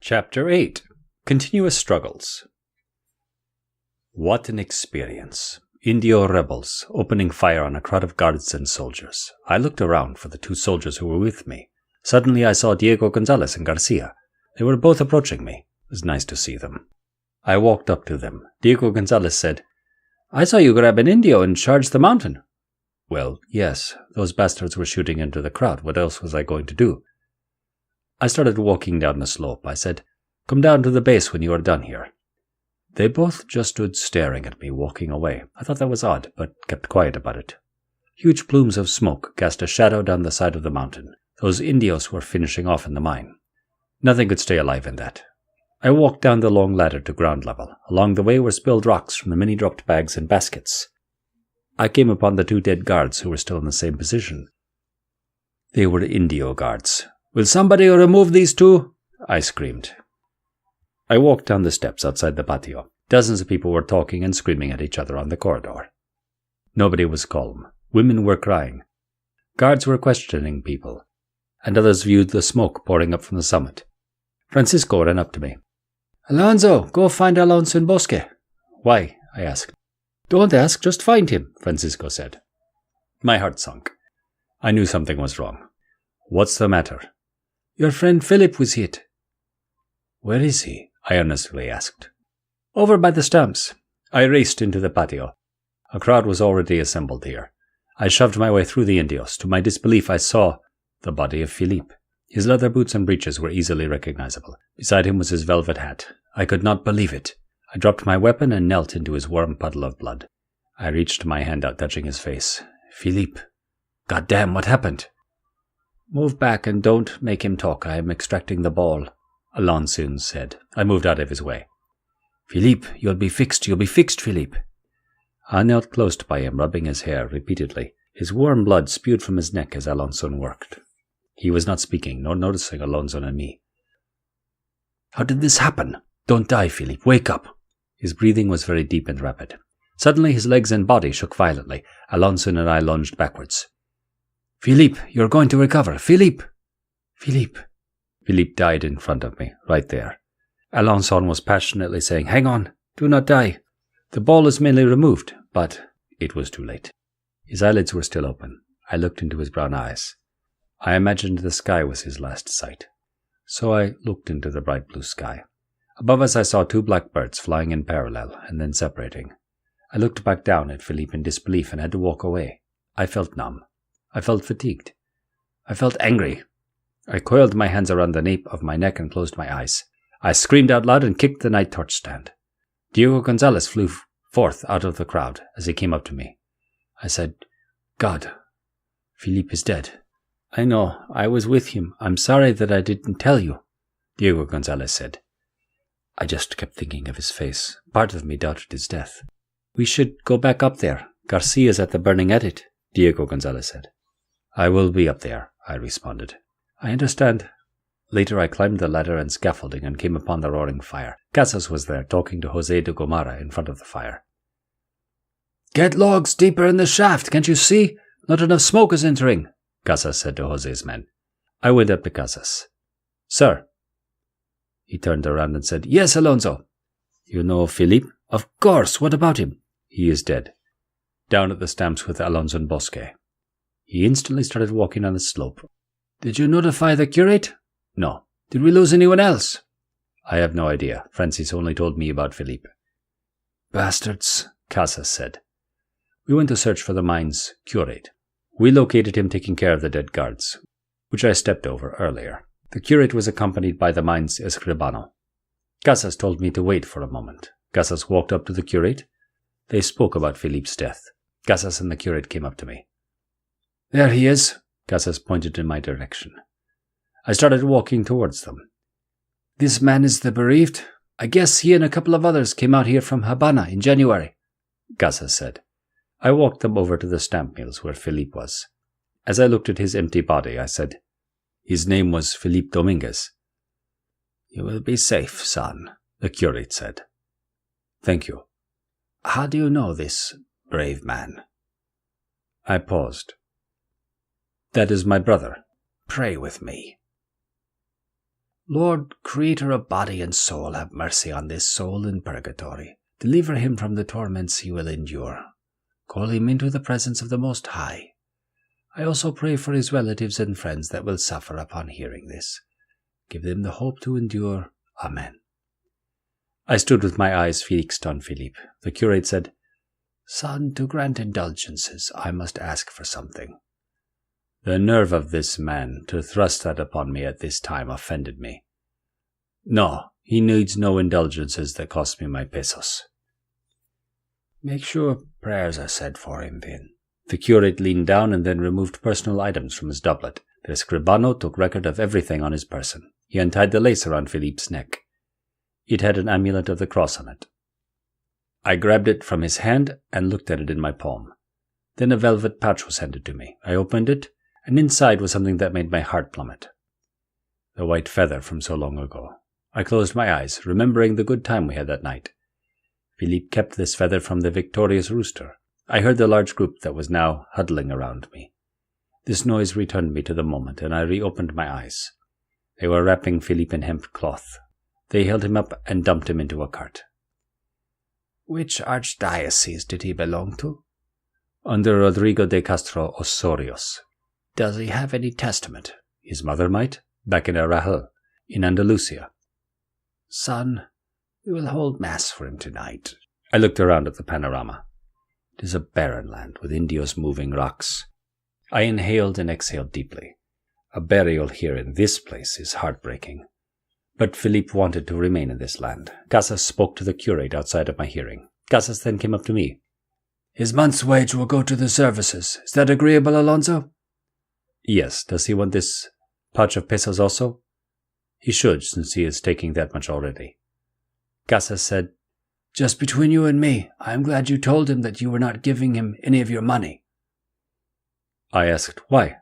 Chapter 8. Continuous Struggles. What an experience. Indio rebels, opening fire on a crowd of guards and soldiers. I looked around for the two soldiers who were with me. Suddenly I saw Diego Gonzalez and Garcia. They were both approaching me. It was nice to see them. I walked up to them. Diego Gonzalez said, "I saw you grab an Indio and charge the mountain." Well, yes, those bastards were shooting into the crowd. What else was I going to do? I started walking down the slope. I said, "Come down to the base when you are done here." They both just stood staring at me, walking away. I thought that was odd, but kept quiet about it. Huge plumes of smoke cast a shadow down the side of the mountain. Those Indios were finishing off in the mine. Nothing could stay alive in that. I walked down the long ladder to ground level. Along the way were spilled rocks from the many dropped bags and baskets. I came upon the two dead guards who were still in the same position. They were Indio guards. "Will somebody remove these two?" I screamed. I walked down the steps outside the patio. Dozens of people were talking and screaming at each other on the corridor. Nobody was calm. Women were crying. Guards were questioning people, and others viewed the smoke pouring up from the summit. Francisco ran up to me. "Alonso, go find Alonso in Bosque." "Why?" I asked. "Don't ask, just find him," Francisco said. My heart sunk. I knew something was wrong. "What's the matter?" "Your friend Philip was hit." "Where is he?" I earnestly asked. "Over by the stumps." I raced into the patio. A crowd was already assembled here. I shoved my way through the Indios. To my disbelief, I saw the body of Philippe. His leather boots and breeches were easily recognizable. Beside him was his velvet hat. I could not believe it. I dropped my weapon and knelt into his warm puddle of blood. I reached my hand out, touching his face. "Philippe. Goddamn, what happened?" "Move back and don't make him talk. I am extracting the ball," Alonso said. I moved out of his way. "Philippe, you'll be fixed, Philippe." I knelt close by him, rubbing his hair repeatedly. His warm blood spewed from his neck as Alonso worked. He was not speaking, nor noticing Alonso and me. "How did this happen? Don't die, Philippe. Wake up." His breathing was very deep and rapid. Suddenly his legs and body shook violently. Alonso and I lunged backwards. "Philippe, you're going to recover. Philippe! Philippe!" Philippe died in front of me, right there. Alonso was passionately saying, "Hang on, do not die." The ball is mainly removed, but it was too late. His eyelids were still open. I looked into his brown eyes. I imagined the sky was his last sight. So I looked into the bright blue sky. Above us I saw two black birds flying in parallel and then separating. I looked back down at Philippe in disbelief and had to walk away. I felt numb. I felt fatigued. I felt angry. I coiled my hands around the nape of my neck and closed my eyes. I screamed out loud and kicked the night torch stand. Diego Gonzalez flew forth out of the crowd as he came up to me. I said, "God, Philippe is dead." "I know, I was with him. I'm sorry that I didn't tell you," Diego Gonzalez said. I just kept thinking of his face. Part of me doubted his death. "We should go back up there. Garcia's at the burning edit," Diego Gonzalez said. "I will be up there," I responded. "I understand." Later I climbed the ladder and scaffolding and came upon the roaring fire. Casas was there, talking to Jose de Gomara in front of the fire. "Get logs deeper in the shaft, can't you see? Not enough smoke is entering," Casas said to Jose's men. I went up to Casas. "Sir." He turned around and said, "Yes, Alonso." "You know Philippe?" "Of course. What about him?" "He is dead. Down at the stamps with Alonso in Bosque." He instantly started walking on the slope. "Did you notify the curate?" "No." "Did we lose anyone else?" "I have no idea. Francis only told me about Philippe." "Bastards," Casas said. We went to search for the mine's curate. We located him taking care of the dead guards, which I stepped over earlier. The curate was accompanied by the mine's escribano. Casas told me to wait for a moment. Casas walked up to the curate. They spoke about Philippe's death. Casas and the curate came up to me. "There he is." Casas pointed in my direction. I started walking towards them. "This man is the bereaved. I guess he and a couple of others came out here from Habana in January," Casas said. I walked them over to the stamp mills where Philippe was. As I looked at his empty body, I said, "His name was Philippe Dominguez." "You will be safe, son," the curate said. "Thank you." "How do you know this brave man?" I paused. "That is my brother." "Pray with me." Lord, creator of body and soul, have mercy on this soul in purgatory. Deliver him from the torments he will endure. Call him into the presence of the Most High. I also pray for his relatives and friends that will suffer upon hearing this. Give them the hope to endure. Amen. I stood with my eyes fixed on Philippe. The curate said, Son, to grant indulgences, I must ask for something. The nerve of this man to thrust that upon me at this time offended me. No, he needs no indulgences that cost me my pesos. Make sure prayers are said for him, then. The curate leaned down and then removed personal items from his doublet. The escribano took record of everything on his person. He untied the lace around Philippe's neck. It had an amulet of the cross on it. I grabbed it from his hand and looked at it in my palm. Then a velvet pouch was handed to me. I opened it, and inside was something that made my heart plummet. The white feather from so long ago. I closed my eyes, remembering the good time we had that night. Philippe kept this feather from the victorious rooster. I heard the large group that was now huddling around me. This noise returned me to the moment, and I reopened my eyes. They were wrapping Philippe in hemp cloth. They held him up and dumped him into a cart. Which archdiocese did he belong to? Under Rodrigo de Castro Osorios. Does he have any testament? His mother might, back in Arajal, in Andalusia. Son, we will hold mass for him tonight. I looked around at the panorama. It is a barren land with Indios moving rocks. I inhaled and exhaled deeply. A burial here in this place is heartbreaking. But Philippe wanted to remain in this land. Casas spoke to the curate outside of my hearing. Casas then came up to me. His month's wage will go to the services. Is that agreeable, Alonso? Yes. Does he want this pouch of pesos also? He should, since he is taking that much already. Casas said, Just between you and me, I am glad you told him that you were not giving him any of your money. I asked, why?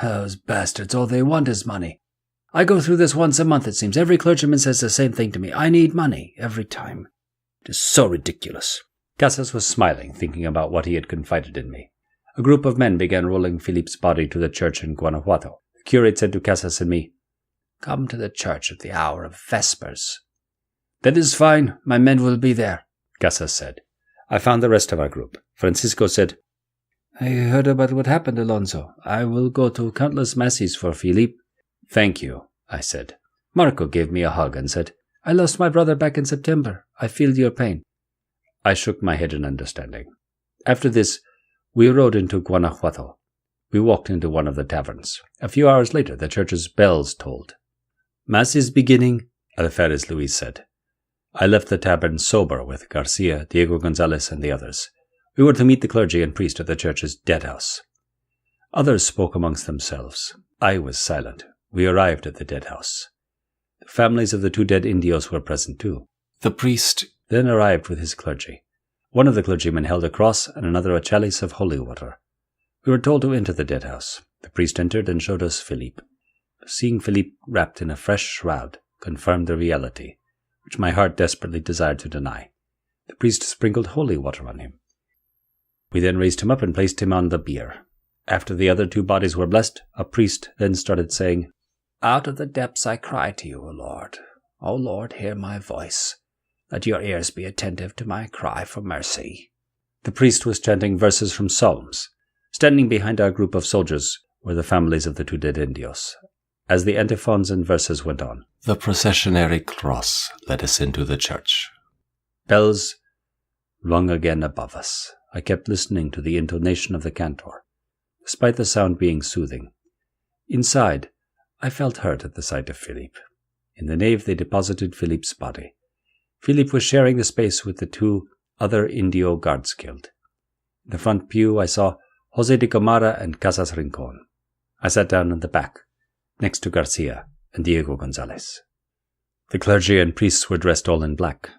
Those bastards, all they want is money. I go through this once a month, it seems. Every clergyman says the same thing to me. I need money, every time. It is so ridiculous. Casas was smiling, thinking about what he had confided in me. A group of men began rolling Philippe's body to the church in Guanajuato. The curate said to Casas and me, Come to the church at the hour of vespers. That is fine. My men will be there, Casas said. I found the rest of our group. Francisco said, I heard about what happened, Alonso. I will go to countless masses for Philippe. Thank you, I said. Marco gave me a hug and said, I lost my brother back in September. I feel your pain. I shook my head in understanding. After this, we rode into Guanajuato. We walked into one of the taverns. A few hours later, the church's bells tolled. Mass is beginning, Alferez Luis said. I left the tavern sober with Garcia, Diego Gonzalez, and the others. We were to meet the clergy and priest at the church's dead house. Others spoke amongst themselves. I was silent. We arrived at the dead house. The families of the 2 dead Indios were present too. The priest then arrived with his clergy. One of the clergymen held a cross and another a chalice of holy water. We were told to enter the dead house. The priest entered and showed us Philippe. Seeing Philippe wrapped in a fresh shroud confirmed the reality, which my heart desperately desired to deny. The priest sprinkled holy water on him. We then raised him up and placed him on the bier. After the other 2 bodies were blessed, a priest then started saying, Out of the depths I cry to you, O Lord. O Lord, hear my voice. Let your ears be attentive to my cry for mercy. The priest was chanting verses from Psalms. Standing behind our group of soldiers were the families of the 2 dead Indios. As the antiphons and verses went on, the processionary cross led us into the church. Bells rung again above us. I kept listening to the intonation of the cantor, despite the sound being soothing. Inside, I felt hurt at the sight of Philippe. In the nave they deposited Philippe's body. Philippe was sharing the space with the 2 other Indio guards killed. In the front pew I saw Jose de Camara and Casas Rincon. I sat down in the back, next to Garcia and Diego Gonzalez. The clergy and priests were dressed all in black.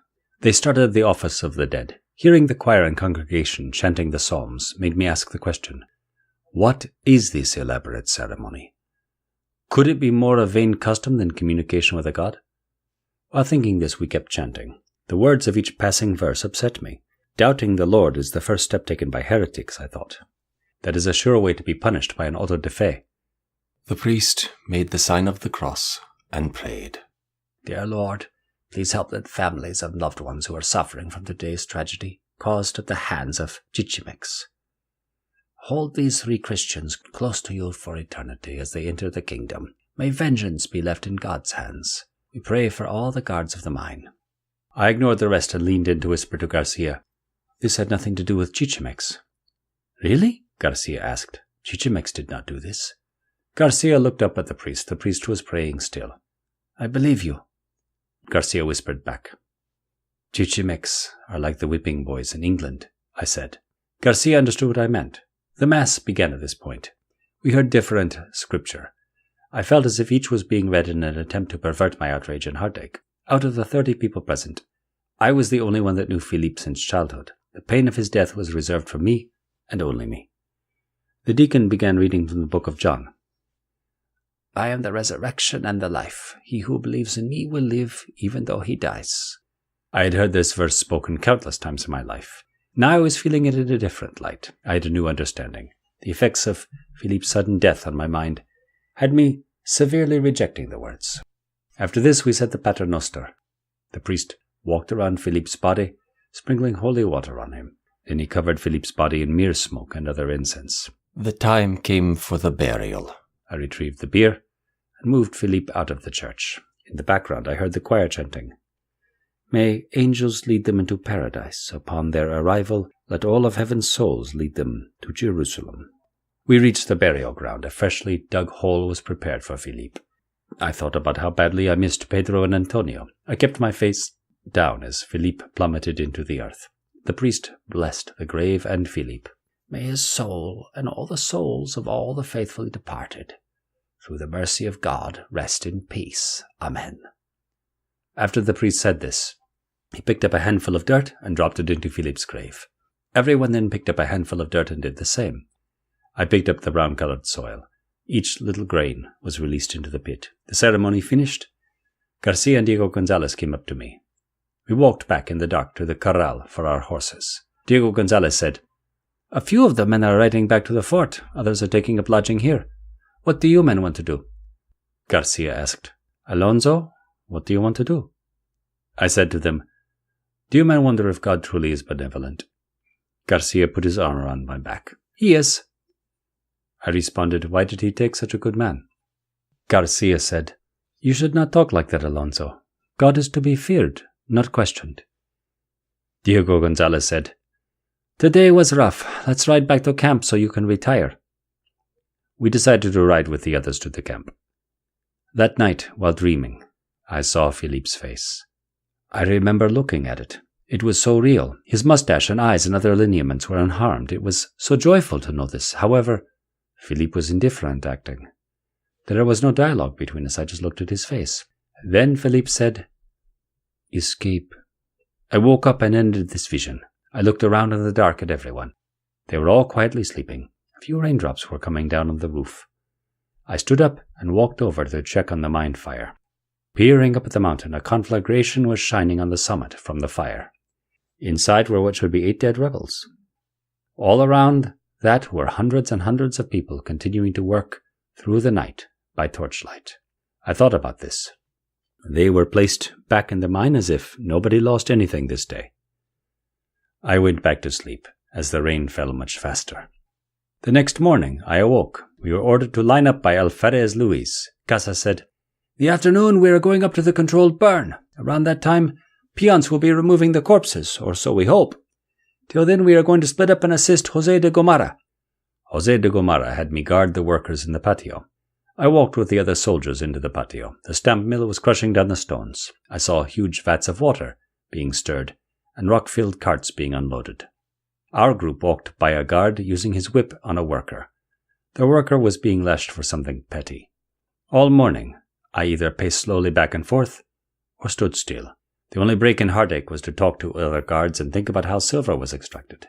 They started at the office of the dead. Hearing the choir and congregation chanting the psalms made me ask the question, what is this elaborate ceremony? Could it be more a vain custom than communication with a god? While thinking this, we kept chanting. The words of each passing verse upset me. Doubting the Lord is the first step taken by heretics, I thought. That is a sure way to be punished by an auto-de-fe. The priest made the sign of the cross and prayed. Dear Lord, please help the families of loved ones who are suffering from today's tragedy caused at the hands of Chichimex. Hold these 3 Christians close to you for eternity as they enter the kingdom. May vengeance be left in God's hands. We pray for all the guards of the mine. I ignored the rest and leaned in to whisper to Garcia. This had nothing to do with Chichimex. Really? Garcia asked. Chichimex did not do this. Garcia looked up at the priest. The priest was praying still. I believe you. Garcia whispered back. Chichimex are like the whipping boys in England, I said. Garcia understood what I meant. The Mass began at this point. We heard different scripture. I felt as if each was being read in an attempt to pervert my outrage and heartache. Out of the 30 people present, I was the only one that knew Philippe since childhood. The pain of his death was reserved for me, and only me. The deacon began reading from the book of John. I am the resurrection and the life. He who believes in me will live, even though he dies. I had heard this verse spoken countless times in my life. Now I was feeling it in a different light. I had a new understanding. The effects of Philippe's sudden death on my mind had me severely rejecting the words. After this, we said the Pater Noster. The priest walked around Philippe's body, sprinkling holy water on him. Then he covered Philippe's body in myrrh smoke and other incense. The time came for the burial. I retrieved the bier and moved Philippe out of the church. In the background, I heard the choir chanting. May angels lead them into paradise. Upon their arrival, let all of heaven's souls lead them to Jerusalem. We reached the burial ground. A freshly dug hole was prepared for Philippe. I thought about how badly I missed Pedro and Antonio. I kept my face down as Philippe plummeted into the earth. The priest blessed the grave and Philippe. May his soul and all the souls of all the faithfully departed, through the mercy of God, rest in peace. Amen. After the priest said this, he picked up a handful of dirt and dropped it into Philippe's grave. Everyone then picked up a handful of dirt and did the same. I picked up the brown-colored soil. Each little grain was released into the pit. The ceremony finished. Garcia and Diego Gonzalez came up to me. We walked back in the dark to the corral for our horses. Diego Gonzalez said, A few of the men are riding back to the fort. Others are taking up lodging here. What do you men want to do? Garcia asked. Alonso, what do you want to do? I said to them, Do you men wonder if God truly is benevolent? Garcia put his arm around my back. He is. I responded, Why did he take such a good man? Garcia said, You should not talk like that, Alonso. God is to be feared, not questioned. Diego Gonzalez said, Today was rough. Let's ride back to camp so you can retire. We decided to ride with the others to the camp. That night, while dreaming, I saw Philippe's face. I remember looking at it. It was so real. His mustache and eyes and other lineaments were unharmed. It was so joyful to know this. However, Philippe was indifferent, acting. There was no dialogue between us. I just looked at his face. Then Philippe said, Escape. I woke up and ended this vision. I looked around in the dark at everyone. They were all quietly sleeping. A few raindrops were coming down on the roof. I stood up and walked over to check on the mine fire. Peering up at the mountain, a conflagration was shining on the summit from the fire. Inside were what should be 8 dead rebels. All around that were hundreds and hundreds of people continuing to work through the night by torchlight. I thought about this. They were placed back in the mine as if nobody lost anything this day. I went back to sleep as the rain fell much faster. The next morning, I awoke. We were ordered to line up by Alferez Luis. Casa said, The afternoon we are going up to the controlled burn. Around that time, peons will be removing the corpses, or so we hope. Till then we are going to split up and assist Jose de Gomara. Jose de Gomara had me guard the workers in the patio. I walked with the other soldiers into the patio. The stamp mill was crushing down the stones. I saw huge vats of water being stirred and rock-filled carts being unloaded. Our group walked by a guard using his whip on a worker. The worker was being lashed for something petty. All morning, I either paced slowly back and forth or stood still. The only break in heartache was to talk to other guards and think about how silver was extracted.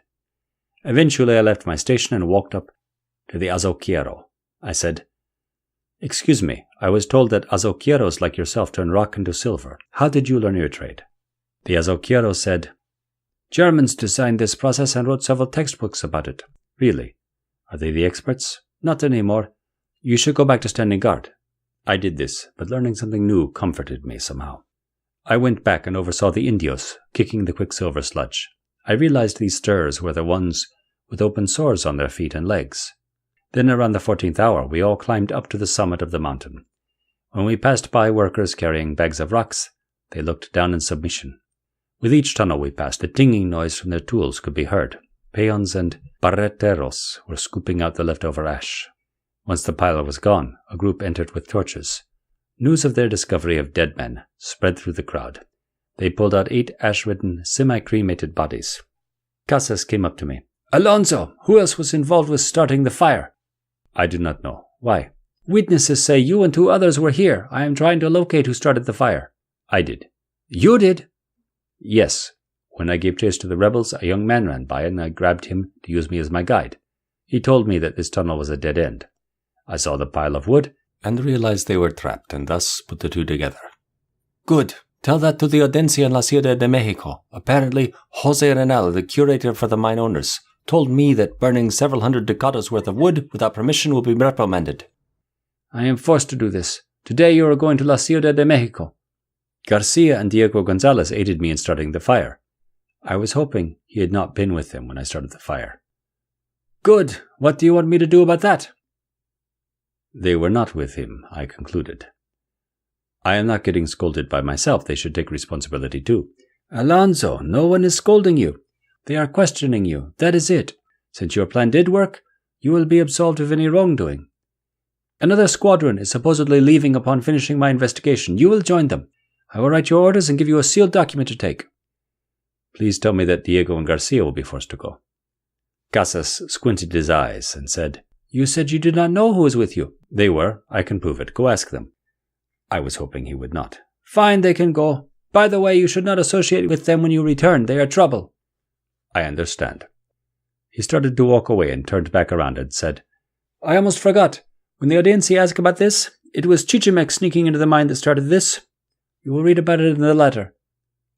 Eventually, I left my station and walked up to the azoquiero. I said, Excuse me, I was told that azoquieros like yourself turn rock into silver. How did you learn your trade? The azoquiero said, Germans designed this process and wrote several textbooks about it. Really? Are they the experts? Not anymore. You should go back to standing guard. I did this, but learning something new comforted me somehow. I went back and oversaw the Indios, kicking the quicksilver sludge. I realized these stirrers were the ones with open sores on their feet and legs. Then around the 14th hour, we all climbed up to the summit of the mountain. When we passed by workers carrying bags of rocks, they looked down in submission. With each tunnel we passed, the dinging noise from their tools could be heard. Peons and barreteros were scooping out the leftover ash. Once the pile was gone, a group entered with torches. News of their discovery of dead men spread through the crowd. They pulled out 8 ash-ridden, semi-cremated bodies. Casas came up to me. "Alonso, who else was involved with starting the fire?" "I do not know. Why?" "Witnesses say you and 2 others were here. I am trying to locate who started the fire." "I did." "You did?" "Yes. When I gave chase to the rebels, a young man ran by and I grabbed him to use me as my guide. He told me that this tunnel was a dead end. I saw the pile of wood and realized they were trapped and thus put the 2 together." "Good. Tell that to the Audiencia in La Ciudad de Mexico. Apparently, José Renal, the curator for the mine owners, told me that burning several hundred ducados worth of wood without permission will be reprimanded." "I am forced to do this. Today you are going to La Ciudad de Mexico." Garcia and Diego Gonzalez aided me in starting the fire. I was hoping he had not been with them when I started the fire. "Good. What do you want me to do about that?" They were not with him, I concluded. I am not getting scolded by myself. They should take responsibility too. "Alonso, no one is scolding you. They are questioning you. That is it. Since your plan did work, you will be absolved of any wrongdoing. Another squadron is supposedly leaving upon finishing my investigation. You will join them. I will write your orders and give you a sealed document to take." "Please tell me that Diego and Garcia will be forced to go." Casas squinted his eyes and said, "You said you did not know who was with you." "They were. I can prove it. Go ask them." I was hoping he would not. "Fine, they can go. By the way, you should not associate with them when you return. They are trouble." "I understand." He started to walk away and turned back around and said, "I almost forgot. When the Audiencia asked about this, it was Chichimec sneaking into the mine that started this. You will read about it in the letter."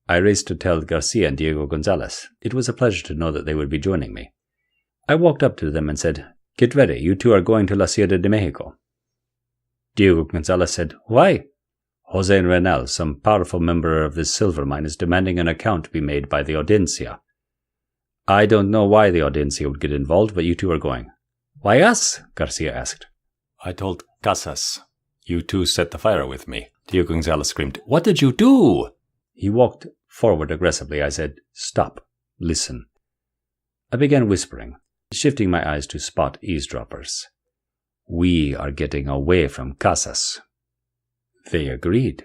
I raced to tell Garcia and Diego Gonzalez. It was a pleasure to know that they would be joining me. I walked up to them and said, "Get ready. You 2 are going to La Ciudad de Mexico." Diego Gonzalez said, "Why?" "José Renal, some powerful member of this silver mine, is demanding an account be made by the Audiencia." "I don't know why the Audiencia would get involved, but you 2 are going." "Why us?" Garcia asked. I told Casas, "You 2 set the fire with me." Diego Gonzalez screamed, "What did you do?" He walked forward aggressively. I said, "Stop. Listen." I began whispering, shifting my eyes to spot eavesdroppers. "We are getting away from Casas." They agreed.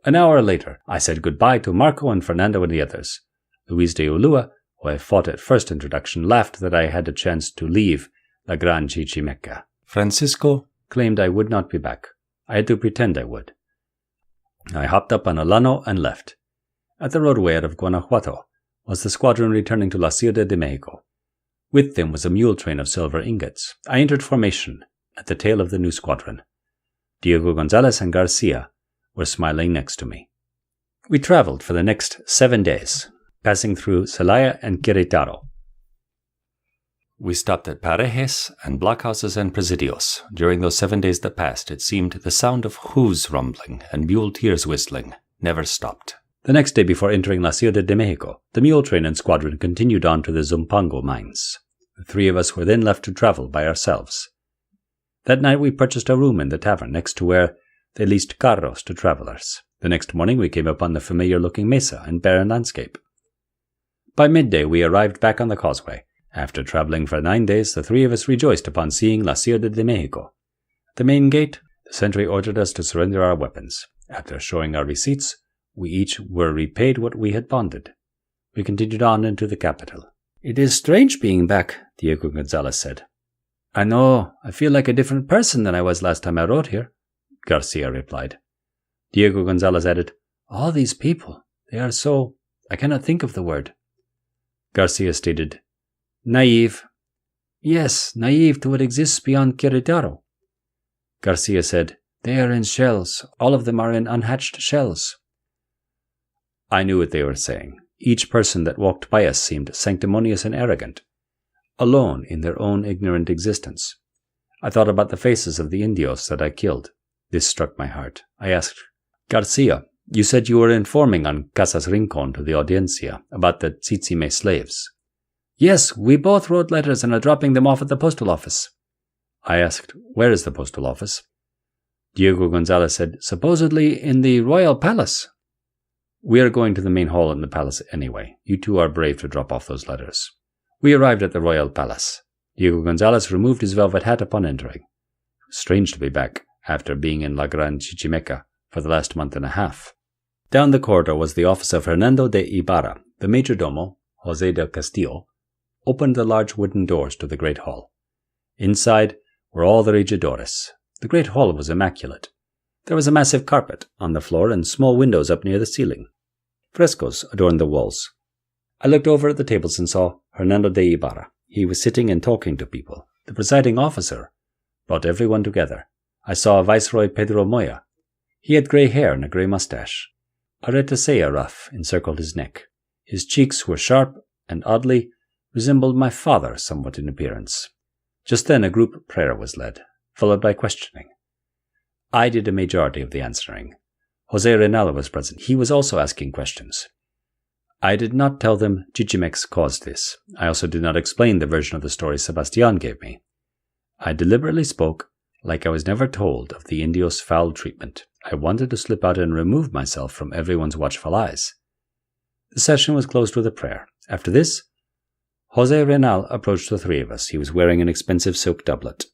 An hour later, I said goodbye to Marco and Fernando and the others. Luis de Ulua, who I fought at first introduction, laughed that I had a chance to leave La Gran Chichimeca. Francisco claimed I would not be back. I had to pretend I would. I hopped up on a llano and left. At the roadway out of Guanajuato was the squadron returning to La Ciudad de Mexico. With them was a mule train of silver ingots. I entered formation at the tail of the new squadron. Diego Gonzalez and Garcia were smiling next to me. We traveled for the next 7 days, passing through Celaya and Querétaro. We stopped at parejes and blockhouses and presidios. During those 7 days that passed, it seemed the sound of hooves rumbling and muleteers whistling never stopped. The next day before entering La Ciudad de Mexico, the mule train and squadron continued on to the Zumpango mines. The 3 of us were then left to travel by ourselves. That night we purchased a room in the tavern next to where they leased carros to travelers. The next morning we came upon the familiar-looking mesa and barren landscape. By midday we arrived back on the causeway. After traveling for 9 days, the 3 of us rejoiced upon seeing La Ciudad de Mexico. At the main gate, the sentry ordered us to surrender our weapons. After showing our receipts, we each were repaid what we had bonded. We continued on into the capital. "It is strange being back," Diego Gonzalez said. "I know. I feel like a different person than I was last time I rode here," Garcia replied. Diego Gonzalez added, "All these people, they are so... I cannot think of the word." Garcia stated, "Naive." "Yes, naive to what exists beyond Querétaro." Garcia said, "They are in shells. All of them are in unhatched shells." I knew what they were saying. Each person that walked by us seemed sanctimonious and arrogant, alone in their own ignorant existence. I thought about the faces of the Indios that I killed. This struck my heart. I asked, "Garcia, You said you were informing on Casas Rincon to the Audiencia about the Tzitzime slaves. Yes, we both wrote letters and are dropping them off at the postal office. I asked, where is the postal office? Diego Gonzalez said, supposedly in the Royal Palace. We are going to the main hall in the palace anyway. You two are brave to drop off those letters. We arrived at the Royal Palace. Diego Gonzalez removed his velvet hat upon entering. It was strange to be back, after being in La Gran Chichimeca for the last month and a half. Down the corridor was the office of Hernando de Ibarra. The major domo, José del Castillo, opened the large wooden doors to the great hall. Inside were all the regidores. The great hall was immaculate. There was a massive carpet on the floor and small windows up near the ceiling. Frescoes adorned the walls. I looked over at the tables and saw Hernando de Ibarra. He was sitting and talking to people. The presiding officer brought everyone together. I saw Viceroy Pedro Moya. He had grey hair and a grey moustache. A retasea ruff encircled his neck. His cheeks were sharp and oddly resembled my father somewhat in appearance. Just then a group prayer was led, followed by questioning. I did a majority of the answering. José Renal was present. He was also asking questions. I did not tell them Chichimex caused this. I also did not explain the version of the story Sebastián gave me. I deliberately spoke like I was never told of the Indios' foul treatment. I wanted to slip out and remove myself from everyone's watchful eyes. The session was closed with a prayer. After this, José Renal approached the three of us. He was wearing an expensive silk doublet.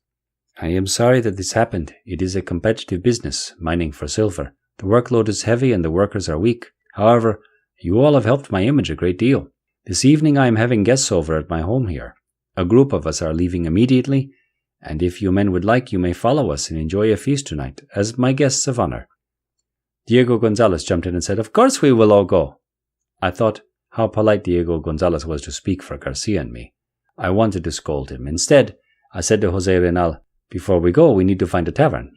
I am sorry that this happened. It is a competitive business, mining for silver. The workload is heavy and the workers are weak. However, you all have helped my image a great deal. This evening I am having guests over at my home here. A group of us are leaving immediately, and if you men would like, you may follow us and enjoy a feast tonight, as my guests of honor. Diego Gonzalez jumped in and said, Of course we will all go. I thought how polite Diego Gonzalez was to speak for Garcia and me. I wanted to scold him. Instead, I said to José Renal, Before we go, we need to find a tavern.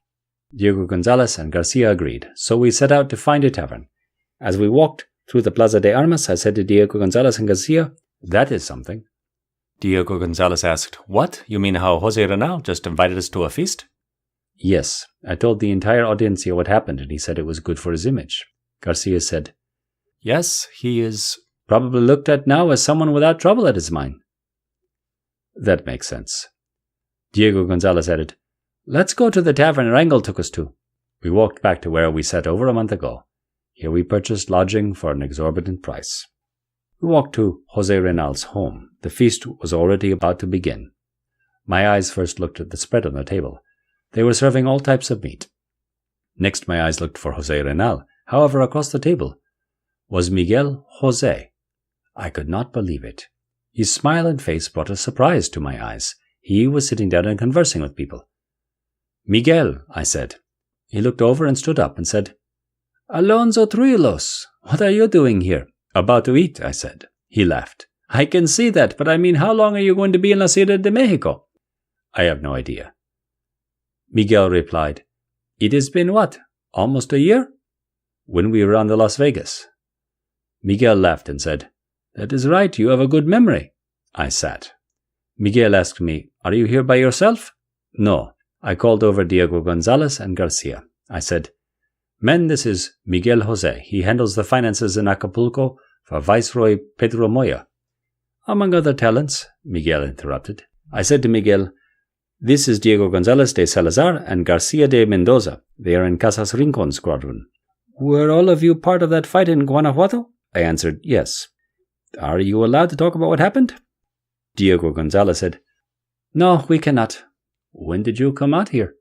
Diego Gonzalez and Garcia agreed, so we set out to find a tavern. As we walked through the Plaza de Armas, I said to Diego Gonzalez and Garcia, That is something. Diego Gonzalez asked, What? You mean how José Renal just invited us to a feast? Yes. I told the entire audiencia what happened, and he said it was good for his image. Garcia said, Yes, he is probably looked at now as someone without trouble at his mine. That makes sense. Diego Gonzalez added, Let's go to the tavern Rangel took us to. We walked back to where we sat over a month ago. Here we purchased lodging for an exorbitant price. We walked to José Renal's home. The feast was already about to begin. My eyes first looked at the spread on the table. They were serving all types of meat. Next my eyes looked for José Renal. However, across the table was Miguel José. I could not believe it. His smile and face brought a surprise to my eyes. He was sitting down and conversing with people. Miguel, I said. He looked over and stood up and said, Alonso Truilos, what are you doing here? About to eat, I said. He laughed. I can see that, but I mean, how long are you going to be in La Ciudad de Mexico? I have no idea. Miguel replied, It has been what? Almost a year? When we were on the Las Vegas. Miguel laughed and said, That is right, you have a good memory. I sat. Miguel asked me, Are you here by yourself? No. I called over Diego Gonzalez and Garcia. I said, Men, this is Miguel José. He handles the finances in Acapulco for Viceroy Pedro Moya. Among other talents, Miguel interrupted. I said to Miguel, This is Diego Gonzalez de Salazar and Garcia de Mendoza. They are in Casas Rincon squadron. Were all of you part of that fight in Guanajuato? I answered, Yes. Are you allowed to talk about what happened? Diego Gonzalez said, No, we cannot. When did you come out here?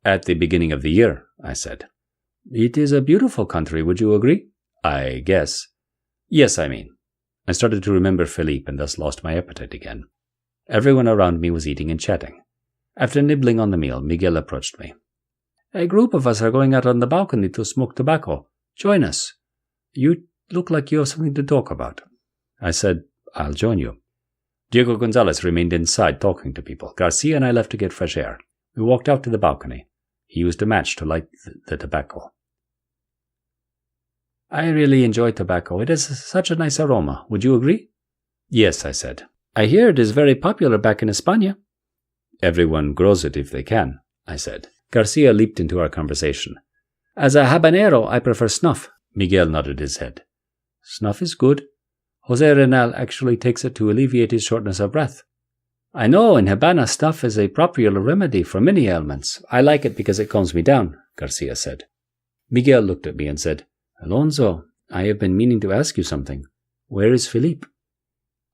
At the beginning of the year, I said. It is a beautiful country, would you agree? I guess. Yes, I mean. I started to remember Felipe and thus lost my appetite again. Everyone around me was eating and chatting. After nibbling on the meal, Miguel approached me. A group of us are going out on the balcony to smoke tobacco. Join us. You look like you have something to talk about. I said, I'll join you. Diego Gonzalez remained inside talking to people. Garcia and I left to get fresh air. We walked out to the balcony. He used a match to light the tobacco. I really enjoy tobacco. It has such a nice aroma. Would you agree? Yes, I said. I hear it is very popular back in España. Everyone grows it if they can, I said. Garcia leaped into our conversation. As a habanero, I prefer snuff. Miguel nodded his head. Snuff is good. José Renal actually takes it to alleviate his shortness of breath. I know, in Habana snuff is a popular remedy for many ailments. I like it because it calms me down, Garcia said. Miguel looked at me and said, Alonso, I have been meaning to ask you something. Where is Felipe?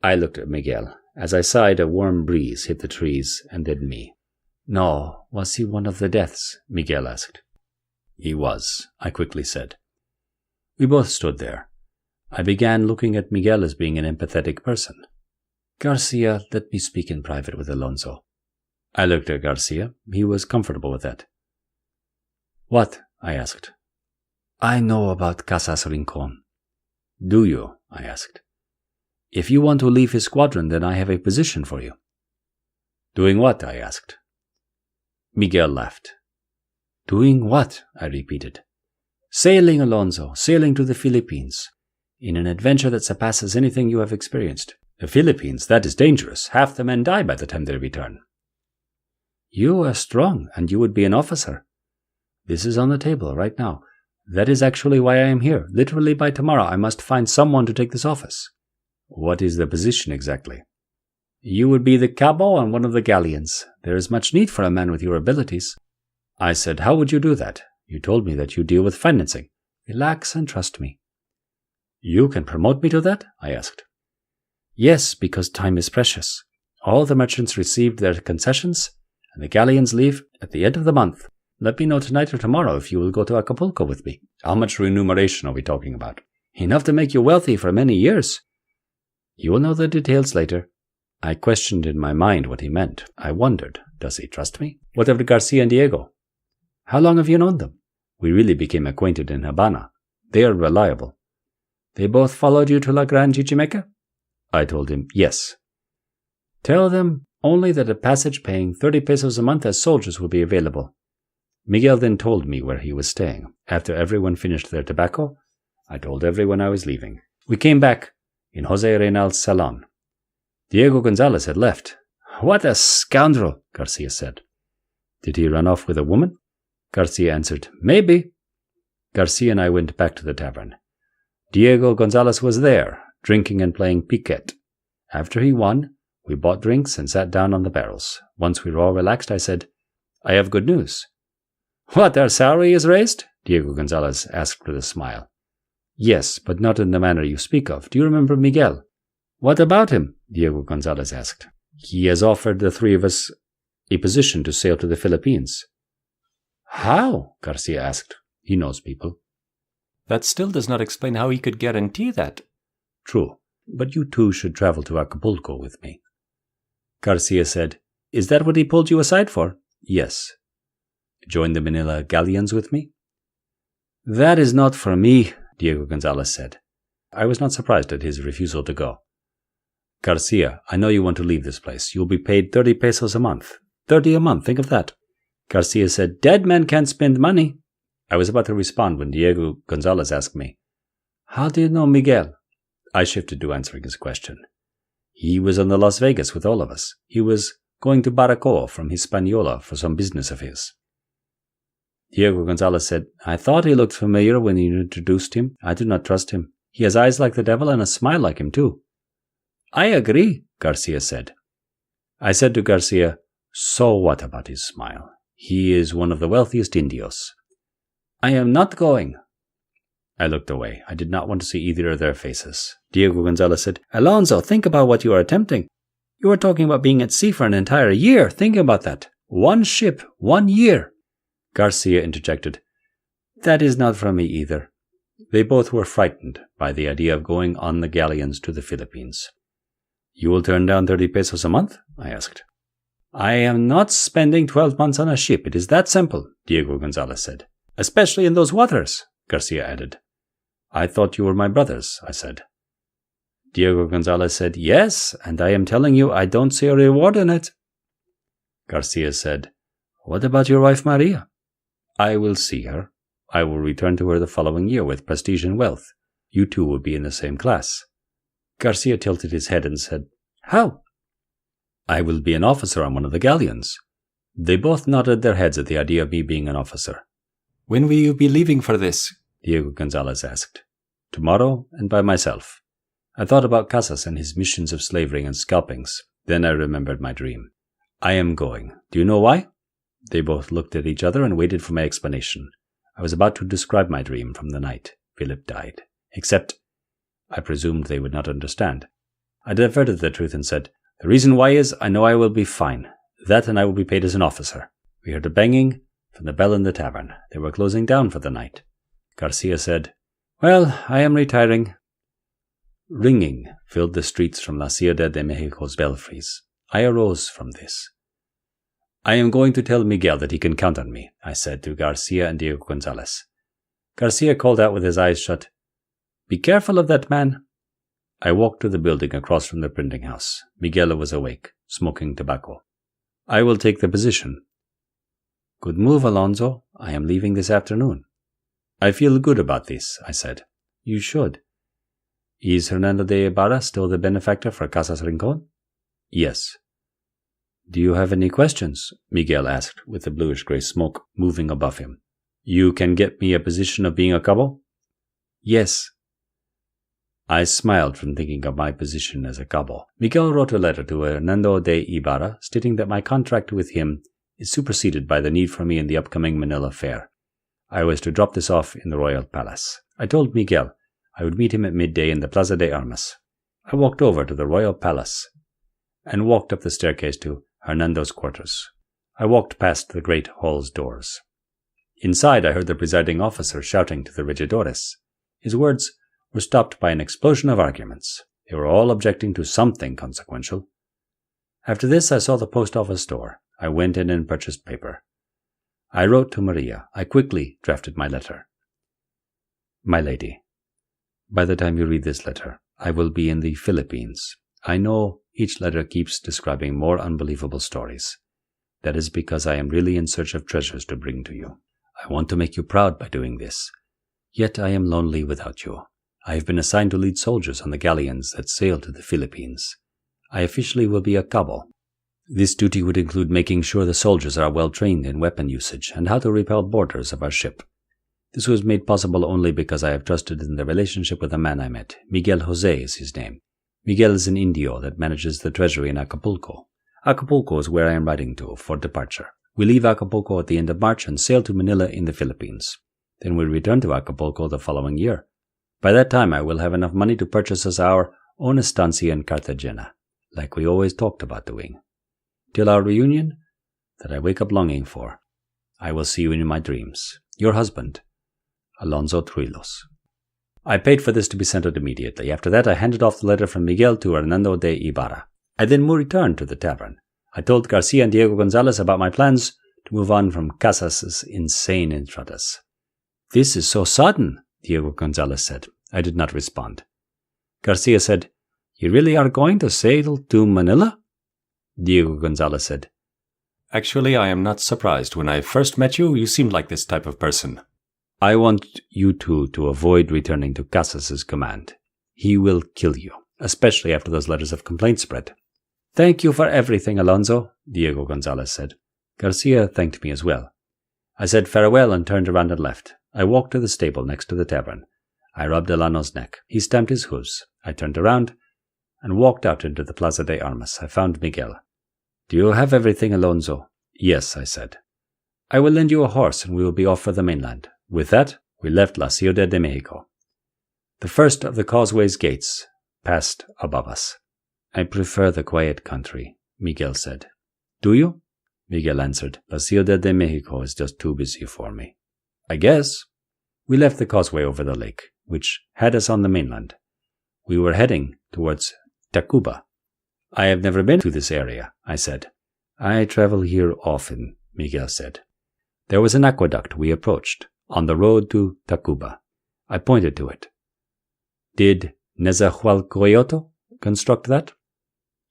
I looked at Miguel. As I sighed, a warm breeze hit the trees and then me. No, was he one of the deaths? Miguel asked. He was, I quickly said. We both stood there. I began looking at Miguel as being an empathetic person. Garcia, let me speak in private with Alonso. I looked at Garcia. He was comfortable with that. What? I asked. I know about Casas Rincon. Do you? I asked. If you want to leave his squadron, then I have a position for you. Doing what? I asked. Miguel laughed. Doing what? I repeated. Sailing, Alonso, sailing to the Philippines, in an adventure that surpasses anything you have experienced. The Philippines, that is dangerous. Half the men die by the time they return. You are strong, and you would be an officer. This is on the table right now. That is actually why I am here. Literally by tomorrow I must find someone to take this office. What is the position exactly? You would be the cabo on one of the galleons. There is much need for a man with your abilities. I said, how would you do that? You told me that you deal with financing. Relax and trust me. You can promote me to that? I asked. Yes, because time is precious. All the merchants received their concessions, and the galleons leave at the end of the month. Let me know tonight or tomorrow if you will go to Acapulco with me. How much remuneration are we talking about? Enough to make you wealthy for many years. You will know the details later. I questioned in my mind what he meant. I wondered, does he trust me? What of Garcia and Diego? How long have you known them? We really became acquainted in Habana. They are reliable. They both followed you to La Gran Chichimeca? I told him, yes. Tell them only that a passage paying 30 pesos a month as soldiers will be available. Miguel then told me where he was staying. After everyone finished their tobacco, I told everyone I was leaving. We came back in José Reynal's salon. Diego Gonzalez had left. What a scoundrel, Garcia said. Did he run off with a woman? Garcia answered, maybe. Garcia and I went back to the tavern. Diego Gonzalez was there, drinking and playing piquet. After he won, we bought drinks and sat down on the barrels. Once we were all relaxed, I said, I have good news. What, our salary is raised? Diego Gonzalez asked with a smile. Yes, but not in the manner you speak of. Do you remember Miguel? What about him? Diego Gonzalez asked. He has offered the three of us a position to sail to the Philippines. How? Garcia asked. He knows people. That still does not explain how he could guarantee that. True, but you two should travel to Acapulco with me. Garcia said, Is that what he pulled you aside for? Yes. Join the Manila galleons with me? That is not for me, Diego Gonzalez said. I was not surprised at his refusal to go. Garcia, I know you want to leave this place. You'll be paid 30 pesos a month. 30 a month, think of that. Garcia said, Dead men can't spend money. I was about to respond when Diego Gonzalez asked me, How do you know Miguel? I shifted to answering his question. He was on the Las Vegas with all of us. He was going to Baracoa from Hispaniola for some business of his. Diego Gonzalez said, I thought he looked familiar when you introduced him. I do not trust him. He has eyes like the devil and a smile like him too. I agree, Garcia said. I said to Garcia, So what about his smile? He is one of the wealthiest Indios. I am not going. I looked away. I did not want to see either of their faces. Diego Gonzalez said, Alonso, think about what you are attempting. You are talking about being at sea for an entire year. Think about that. 1 ship, 1 year. Garcia interjected, That is not from me either. They both were frightened by the idea of going on the galleons to the Philippines. You will turn down 30 pesos a month? I asked. I am not spending 12 months on a ship. It is that simple, Diego Gonzalez said. Especially in those waters, Garcia added. I thought you were my brothers, I said. Diego Gonzalez said, Yes, and I am telling you I don't see a reward in it. Garcia said, What about your wife Maria? I will see her. I will return to her the following year with prestige and wealth. You two will be in the same class. Garcia tilted his head and said, How? I will be an officer on one of the galleons. They both nodded their heads at the idea of me being an officer. When will you be leaving for this? Diego Gonzalez asked. Tomorrow, and by myself. I thought about Casas and his missions of slavery and scalpings. Then I remembered my dream. I am going. Do you know why? They both looked at each other and waited for my explanation. I was about to describe my dream from the night Philip died. Except, I presumed they would not understand. I diverted the truth and said, the reason why is I know I will be fine. That and I will be paid as an officer. We heard a banging from the bell in the tavern. They were closing down for the night. Garcia said, well, I am retiring. Ringing filled the streets from La Ciudad de Mexico's belfries. I arose from this. I am going to tell Miguel that he can count on me, I said to Garcia and Diego Gonzalez. Garcia called out with his eyes shut, Be careful of that man. I walked to the building across from the printing house. Miguel was awake, smoking tobacco. I will take the position. Good move, Alonso. I am leaving this afternoon. I feel good about this, I said. You should. Is Hernando de Ibarra still the benefactor for Casas Rincon? Yes. Do you have any questions? Miguel asked, with the bluish-gray smoke moving above him. You can get me a position of being a cabo? Yes. I smiled from thinking of my position as a cabo. Miguel wrote a letter to Hernando de Ibarra stating that my contract with him is superseded by the need for me in the upcoming Manila fair. I was to drop this off in the Royal Palace. I told Miguel I would meet him at midday in the Plaza de Armas. I walked over to the Royal Palace and walked up the staircase to Hernando's quarters. I walked past the great hall's doors. Inside I heard the presiding officer shouting to the regidores. His words were stopped by an explosion of arguments. They were all objecting to something consequential. After this I saw the post office door. I went in and purchased paper. I wrote to Maria. I quickly drafted my letter. My lady, by the time you read this letter, I will be in the Philippines. I know each letter keeps describing more unbelievable stories. That is because I am really in search of treasures to bring to you. I want to make you proud by doing this. Yet I am lonely without you. I have been assigned to lead soldiers on the galleons that sail to the Philippines. I officially will be a cabo. This duty would include making sure the soldiers are well trained in weapon usage and how to repel boarders of our ship. This was made possible only because I have trusted in the relationship with a man I met. Miguel Jose is his name. Miguel is an Indio that manages the treasury in Acapulco. Acapulco is where I am riding to for departure. We leave Acapulco at the end of March and sail to Manila in the Philippines. Then we return to Acapulco the following year. By that time I will have enough money to purchase us our own estancia in Cartagena, like we always talked about doing. Till our reunion, that I wake up longing for, I will see you in my dreams. Your husband, Alonso Truilos. I paid for this to be sent out immediately. After that I handed off the letter from Miguel to Hernando de Ibarra. I then returned to the tavern. I told Garcia and Diego Gonzalez about my plans to move on from Casas's insane entradas. This is so sudden, Diego Gonzalez said. I did not respond. Garcia said, You really are going to sail to Manila? Diego Gonzalez said, Actually, I am not surprised. When I first met you, you seemed like this type of person. I want you two to avoid returning to Casas's command. He will kill you, especially after those letters of complaint spread. Thank you for everything, Alonso, Diego Gonzalez said. Garcia thanked me as well. I said farewell and turned around and left. I walked to the stable next to the tavern. I rubbed Delano's neck. He stamped his hooves. I turned around and walked out into the Plaza de Armas. I found Miguel. Do you have everything, Alonso? Yes, I said. I will lend you a horse and we will be off for the mainland. With that, we left La Ciudad de Mexico. The first of the causeway's gates passed above us. I prefer the quiet country, Miguel said. Do you? Miguel answered. La Ciudad de Mexico is just too busy for me. I guess. We left the causeway over the lake, which had us on the mainland. We were heading towards Tacuba. I have never been to this area, I said. I travel here often, Miguel said. There was an aqueduct we approached, on the road to Tacuba. I pointed to it. Did Nezahualcoyotl construct that?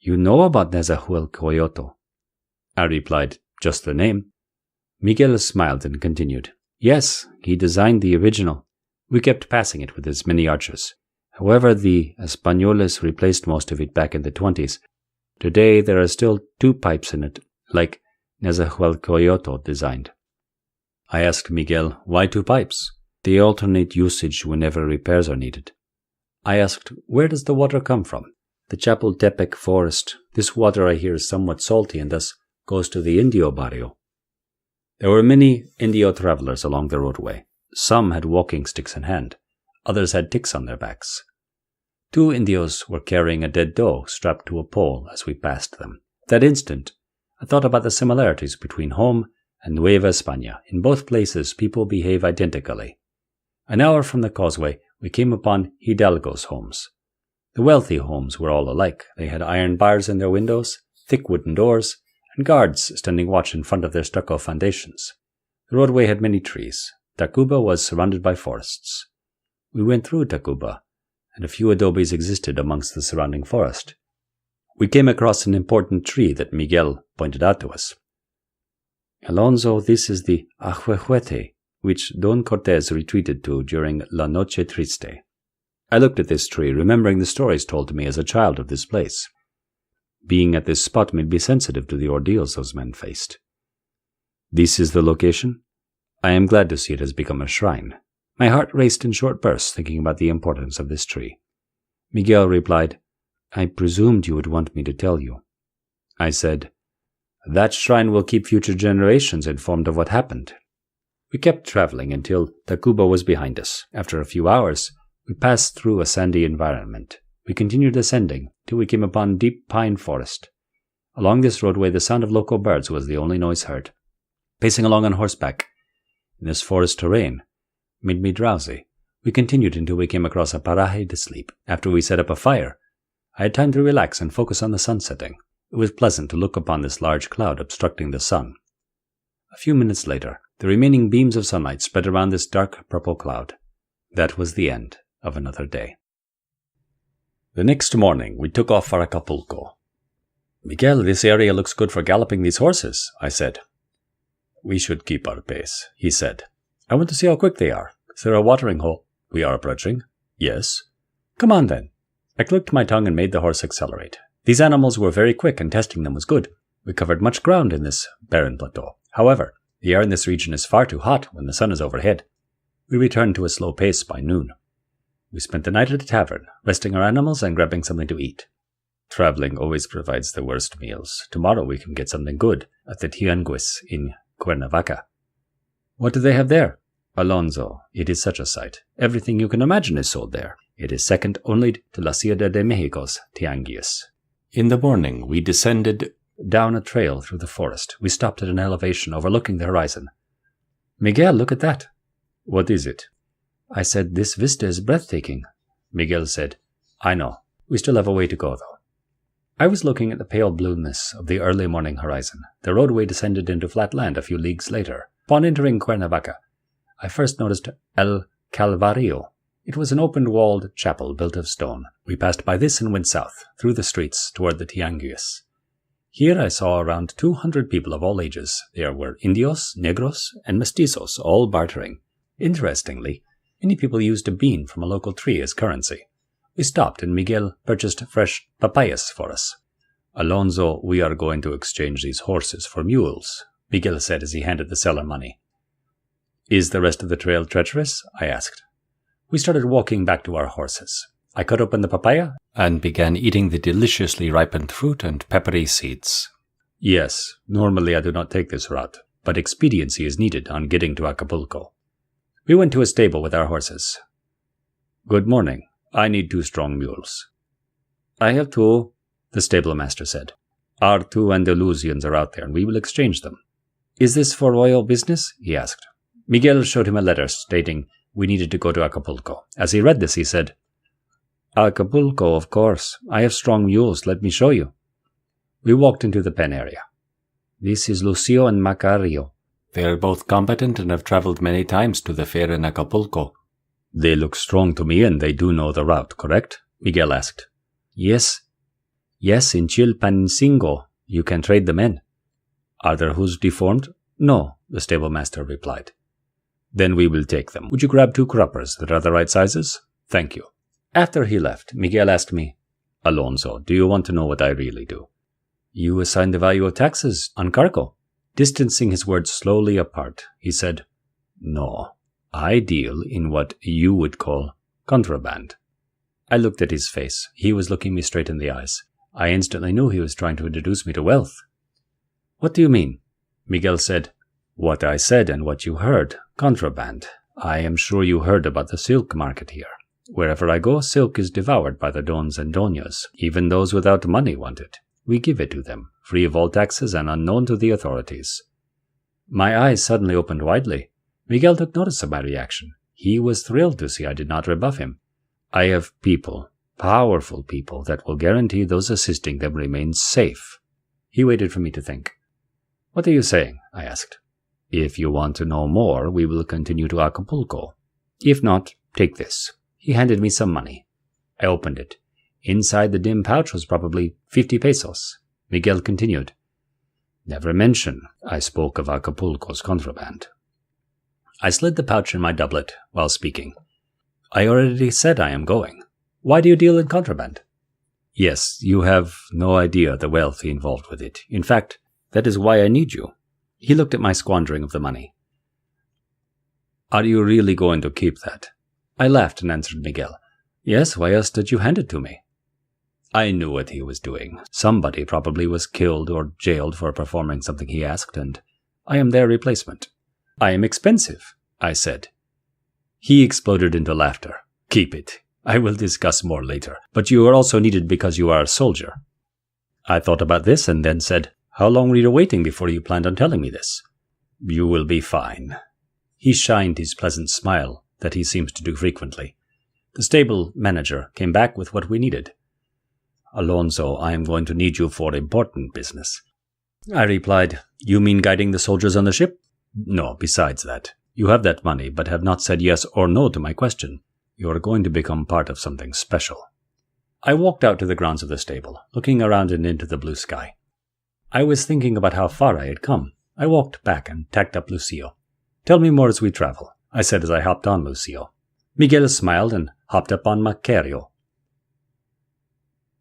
You know about Nezahualcoyotl. I replied, just the name. Miguel smiled and continued. Yes, he designed the original. We kept passing it with his many archers. However, the Españoles replaced most of it back in the 20s. Today there are still 2 pipes in it, like Nezahualcoyotl designed. I asked Miguel, why 2 pipes? They alternate usage whenever repairs are needed. I asked, where does the water come from? The Chapultepec forest. This water I hear is somewhat salty and thus goes to the Indio barrio. There were many Indio travelers along the roadway. Some had walking sticks in hand. Others had ticks on their backs. 2 Indios were carrying a dead doe strapped to a pole as we passed them. At that instant, I thought about the similarities between home and Nueva España. In both places, people behave identically. An hour from the causeway, we came upon Hidalgo's homes. The wealthy homes were all alike. They had iron bars in their windows, thick wooden doors, and guards standing watch in front of their stucco foundations. The roadway had many trees. Tacuba was surrounded by forests. We went through Tacuba, and a few adobes existed amongst the surrounding forest. We came across an important tree that Miguel pointed out to us. Alonso, this is the ahuehuete, which Don Cortés retreated to during La Noche Triste. I looked at this tree, remembering the stories told to me as a child of this place. Being at this spot made me sensitive to the ordeals those men faced. This is the location? I am glad to see it has become a shrine. My heart raced in short bursts, thinking about the importance of this tree. Miguel replied, I presumed you would want me to tell you. I said, that shrine will keep future generations informed of what happened. We kept traveling until Tacuba was behind us. After a few hours, we passed through a sandy environment. We continued ascending till we came upon deep pine forest. Along this roadway, the sound of local birds was the only noise heard. Pacing along on horseback in this forest terrain made me drowsy. We continued until we came across a paraje to sleep. After we set up a fire, I had time to relax and focus on the sun setting. It was pleasant to look upon this large cloud obstructing the sun. A few minutes later, the remaining beams of sunlight spread around this dark purple cloud. That was the end of another day. The next morning, we took off for Acapulco. Miguel, this area looks good for galloping these horses, I said. We should keep our pace, he said. I want to see how quick they are. Is there a watering hole? We are approaching. Yes. Come on then. I clicked my tongue and made the horse accelerate. These animals were very quick and testing them was good. We covered much ground in this barren plateau. However, the air in this region is far too hot when the sun is overhead. We returned to a slow pace by noon. We spent the night at a tavern, resting our animals and grabbing something to eat. Traveling always provides the worst meals. Tomorrow we can get something good at the Tianguis in Cuernavaca. What do they have there? Alonso, it is such a sight. Everything you can imagine is sold there. It is second only to La Ciudad de Mexico's Tianguis. In the morning, we descended down a trail through the forest. We stopped at an elevation overlooking the horizon. Miguel, look at that. What is it? I said, this vista is breathtaking. Miguel said, I know. We still have a way to go, though. I was looking at the pale blueness of the early morning horizon. The roadway descended into flat land a few leagues later. Upon entering Cuernavaca, I first noticed El Calvario. It was an open-walled chapel built of stone. We passed by this and went south, through the streets, toward the Tianguis. Here I saw around 200 people of all ages. There were Indios, Negros, and Mestizos, all bartering. Interestingly, many people used a bean from a local tree as currency. We stopped and Miguel purchased fresh papayas for us. Alonso, we are going to exchange these horses for mules, Miguel said as he handed the seller money. Is the rest of the trail treacherous? I asked. We started walking back to our horses. I cut open the papaya and began eating the deliciously ripened fruit and peppery seeds. Yes, normally I do not take this route, but expediency is needed on getting to Acapulco. We went to a stable with our horses. Good morning. I need 2 strong mules. I have 2, the stable master said. Our 2 Andalusians are out there, and we will exchange them. Is this for royal business? He asked. Miguel showed him a letter stating we needed to go to Acapulco. As he read this, he said, Acapulco, of course. I have strong mules. Let me show you. We walked into the pen area. This is Lucio and Macario. They are both competent and have traveled many times to the fair in Acapulco. They look strong to me and they do know the route, correct? Miguel asked. Yes. Yes, in Chilpancingo. You can trade them in. Are their hooves deformed? No, the stable master replied. Then we will take them. Would you grab 2 croppers that are the right sizes? Thank you. After he left, Miguel asked me, Alonso, do you want to know what I really do? You assign the value of taxes on cargo. Distancing his words slowly apart, he said, No, I deal in what you would call contraband. I looked at his face. He was looking me straight in the eyes. I instantly knew he was trying to introduce me to wealth. What do you mean? Miguel said. What I said and what you heard. Contraband. I am sure you heard about the silk market here. Wherever I go, silk is devoured by the dons and doñas. Even those without money want it. We give it to them, free of all taxes and unknown to the authorities. My eyes suddenly opened widely. Miguel took notice of my reaction. He was thrilled to see I did not rebuff him. I have people, powerful people, that will guarantee those assisting them remain safe. He waited for me to think. What are you saying? I asked. If you want to know more, we will continue to Acapulco. If not, take this. He handed me some money. I opened it. Inside the dim pouch was probably 50 pesos. Miguel continued. Never mention I spoke of Acapulco's contraband. I slid the pouch in my doublet while speaking. I already said I am going. Why do you deal in contraband? Yes, you have no idea the wealth involved with it. In fact, that is why I need you. He looked at my squandering of the money. Are you really going to keep that? I laughed and answered Miguel. Yes, why else did you hand it to me? I knew what he was doing. Somebody probably was killed or jailed for performing something he asked, and I am their replacement. I am expensive, I said. He exploded into laughter. Keep it. I will discuss more later. But you are also needed because you are a soldier. I thought about this and then said, How long were you waiting before you planned on telling me this? You will be fine. He shined his pleasant smile that he seems to do frequently. The stable manager came back with what we needed. Alonso, I am going to need you for important business. I replied, You mean guiding the soldiers on the ship? No, besides that. You have that money, but have not said yes or no to my question. You are going to become part of something special. I walked out to the grounds of the stable, looking around and into the blue sky. I was thinking about how far I had come. I walked back and tacked up Lucio. Tell me more as we travel, I said as I hopped on Lucio. Miguel smiled and hopped up on Macario.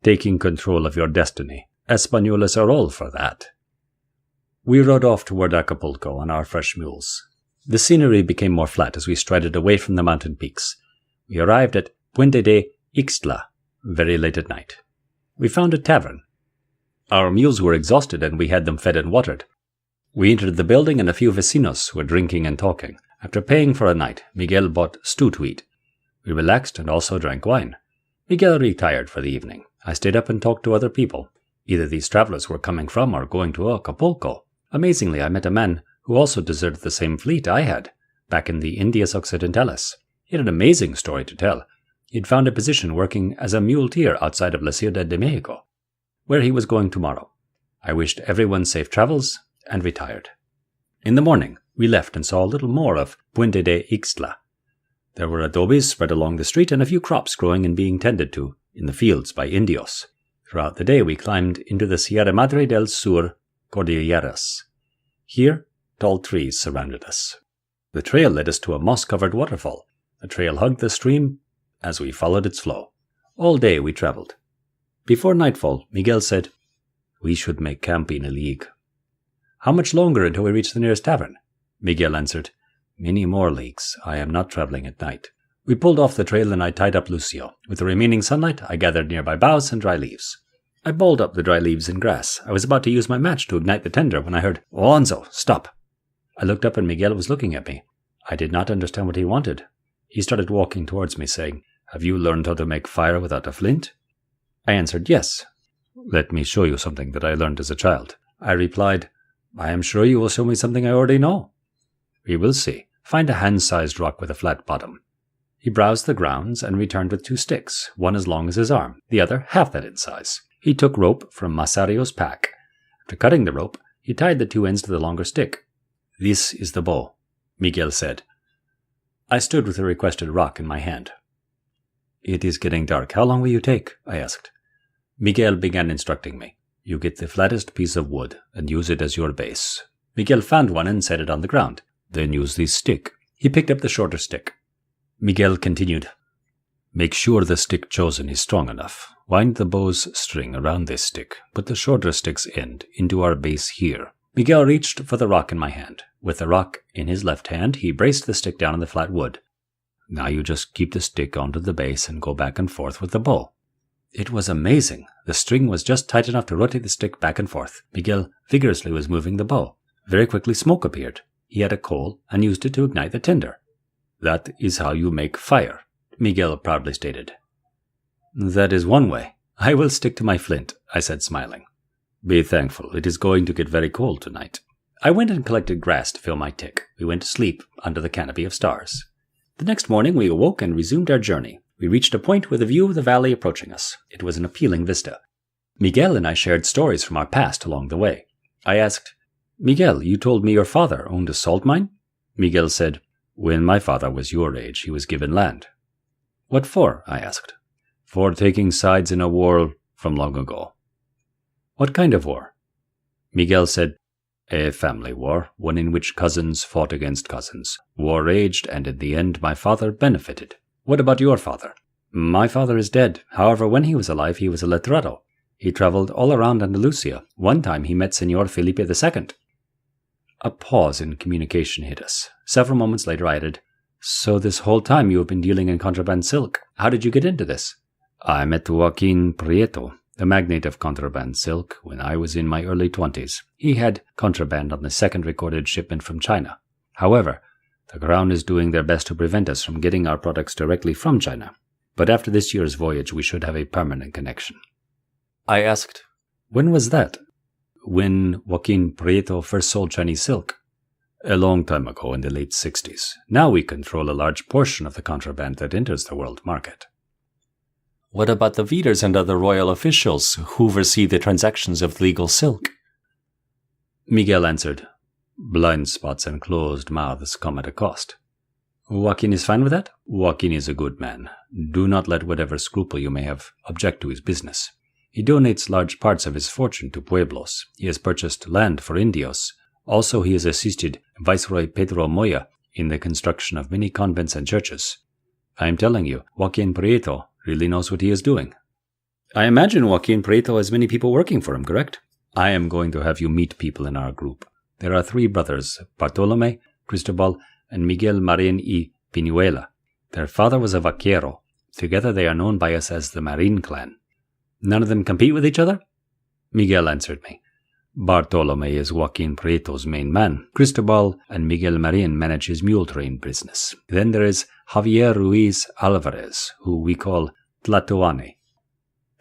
Taking control of your destiny. Españoles are all for that. We rode off toward Acapulco on our fresh mules. The scenery became more flat as we strided away from the mountain peaks. We arrived at Puente de Ixtla very late at night. We found a tavern. Our mules were exhausted and we had them fed and watered. We entered the building and a few vecinos were drinking and talking. After paying for a night, Miguel bought stew to eat. We relaxed and also drank wine. Miguel retired for the evening. I stayed up and talked to other people. Either these travelers were coming from or going to Acapulco. Amazingly, I met a man who also deserted the same fleet I had, back in the Indias Occidentales. He had an amazing story to tell. He had found a position working as a muleteer outside of La Ciudad de Mexico, where he was going tomorrow. I wished everyone safe travels and retired. In the morning, we left and saw a little more of Puente de Ixtla. There were adobes spread along the street and a few crops growing and being tended to in the fields by Indios. Throughout the day, we climbed into the Sierra Madre del Sur Cordilleras. Here, tall trees surrounded us. The trail led us to a moss-covered waterfall. The trail hugged the stream as we followed its flow. All day we traveled. Before nightfall, Miguel said, We should make camp in a league. How much longer until we reach the nearest tavern? Miguel answered, Many more leagues. I am not traveling at night. We pulled off the trail and I tied up Lucio. With the remaining sunlight, I gathered nearby boughs and dry leaves. I balled up the dry leaves and grass. I was about to use my match to ignite the tinder when I heard, Alonso, stop! I looked up and Miguel was looking at me. I did not understand what he wanted. He started walking towards me, saying, Have you learned how to make fire without a flint? I answered, Yes. Let me show you something that I learned as a child. I replied, I am sure you will show me something I already know. We will see. Find a hand-sized rock with a flat bottom. He browsed the grounds and returned with 2 sticks, one as long as his arm, the other half that in size. He took rope from Masario's pack. After cutting the rope, he tied the 2 ends to the longer stick. This is the bow, Miguel said. I stood with the requested rock in my hand. It is getting dark. How long will you take? I asked. Miguel began instructing me. You get the flattest piece of wood and use it as your base. Miguel found one and set it on the ground. Then use this stick. He picked up the shorter stick. Miguel continued. Make sure the stick chosen is strong enough. Wind the bow's string around this stick. Put the shorter stick's end into our base here. Miguel reached for the rock in my hand. With the rock in his left hand, he braced the stick down on the flat wood. Now you just keep the stick onto the base and go back and forth with the bow. It was amazing. The string was just tight enough to rotate the stick back and forth. Miguel vigorously was moving the bow. Very quickly smoke appeared. He had a coal and used it to ignite the tinder. That is how you make fire, Miguel proudly stated. That is one way. I will stick to my flint, I said, smiling. Be thankful. It is going to get very cold tonight. I went and collected grass to fill my tick. We went to sleep under the canopy of stars. The next morning we awoke and resumed our journey. We reached a point with a view of the valley approaching us. It was an appealing vista. Miguel and I shared stories from our past along the way. I asked, Miguel, you told me your father owned a salt mine? Miguel said, When my father was your age, he was given land. What for? I asked. For taking sides in a war from long ago. What kind of war? Miguel said, A family war, one in which cousins fought against cousins. War raged, and in the end my father benefited. What about your father? My father is dead. However, when he was alive, he was a letrado. He traveled all around Andalusia. One time he met Señor Felipe II. A pause in communication hit us. Several moments later I added, So this whole time you have been dealing in contraband silk. How did you get into this? I met Joaquin Prieto, the magnate of contraband silk, when I was in my early 20s. He had contraband on the second recorded shipment from China. However, the Crown is doing their best to prevent us from getting our products directly from China. But after this year's voyage, we should have a permanent connection. I asked, When was that? When Joaquin Prieto first sold Chinese silk? A long time ago, in the late 60s. Now we control a large portion of the contraband that enters the world market. What about the Veeders and other royal officials who oversee the transactions of legal silk? Miguel answered, Blind spots and closed mouths come at a cost. Joaquin is fine with that? Joaquin is a good man. Do not let whatever scruple you may have object to his business. He donates large parts of his fortune to pueblos. He has purchased land for indios. Also, he has assisted Viceroy Pedro Moya in the construction of many convents and churches. I am telling you, Joaquin Prieto really knows what he is doing. I imagine Joaquin Prieto has many people working for him, correct? I am going to have you meet people in our group. There are 3 brothers, Bartolome, Cristobal, and Miguel Marin y Pinuela. Their father was a vaquero. Together they are known by us as the Marin clan. None of them compete with each other? Miguel answered me. Bartolome is Joaquin Prieto's main man. Cristobal and Miguel Marin manage his mule train business. Then there is Javier Ruiz Alvarez, who we call Tlatoani.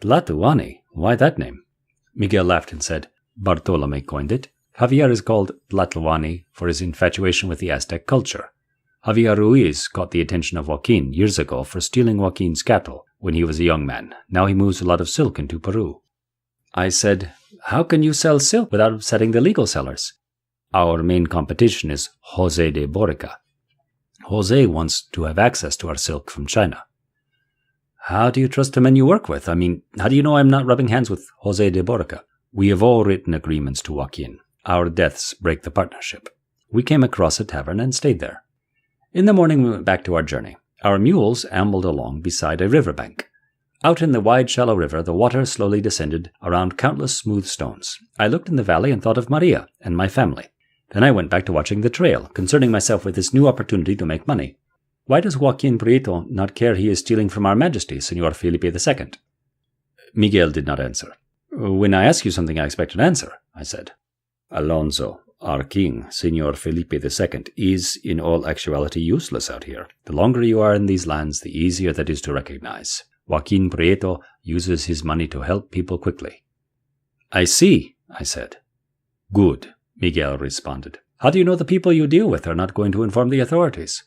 Tlatoani? Why that name? Miguel laughed and said, Bartolome coined it. Javier is called Tlatoani for his infatuation with the Aztec culture. Javier Ruiz caught the attention of Joaquin years ago for stealing Joaquin's cattle when he was a young man. Now he moves a lot of silk into Peru. I said, How can you sell silk without upsetting the legal sellers? Our main competition is José de Borica. José wants to have access to our silk from China. How do you trust the men you work with? I mean, how do you know I'm not rubbing hands with José de Borica? We have all written agreements to Joaquin. Our deaths break the partnership. We came across a tavern and stayed there. In the morning we went back to our journey. Our mules ambled along beside a riverbank. Out in the wide, shallow river, the water slowly descended around countless smooth stones. I looked in the valley and thought of Maria and my family. Then I went back to watching the trail, concerning myself with this new opportunity to make money. Why does Joaquin Prieto not care he is stealing from our Majesty, Señor Felipe II? Miguel did not answer. When I ask you something, I expect an answer, I said. Alonso, our king, Señor Felipe II, is in all actuality useless out here. The longer you are in these lands, the easier that is to recognize. Joaquin Prieto uses his money to help people quickly. I see, I said. Good, Miguel responded. How do you know the people you deal with are not going to inform the authorities?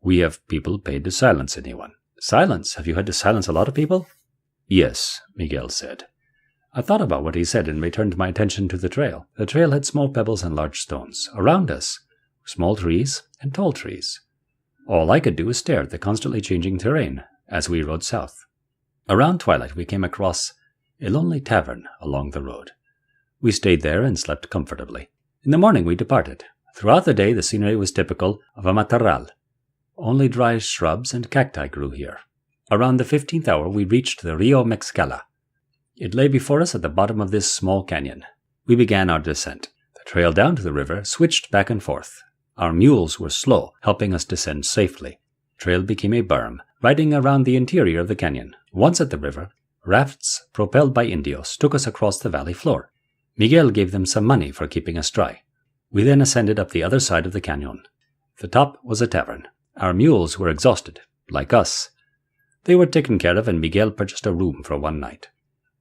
We have people paid to silence anyone. Silence? Have you had to silence a lot of people? Yes, Miguel said. I thought about what he said and returned my attention to the trail. The trail had small pebbles and large stones. Around us were small trees and tall trees. All I could do was stare at the constantly changing terrain as we rode south. Around twilight we came across a lonely tavern along the road. We stayed there and slept comfortably. In the morning we departed. Throughout the day the scenery was typical of a matorral. Only dry shrubs and cacti grew here. Around the 15th hour we reached the Rio Mexcala. It lay before us at the bottom of this small canyon. We began our descent. The trail down to the river, switched back and forth. Our mules were slow, helping us descend safely. Trail became a berm, riding around the interior of the canyon. Once at the river, rafts propelled by Indios took us across the valley floor. Miguel gave them some money for keeping us dry. We then ascended up the other side of the canyon. At the top was a tavern. Our mules were exhausted, like us. They were taken care of, and Miguel purchased a room for one night.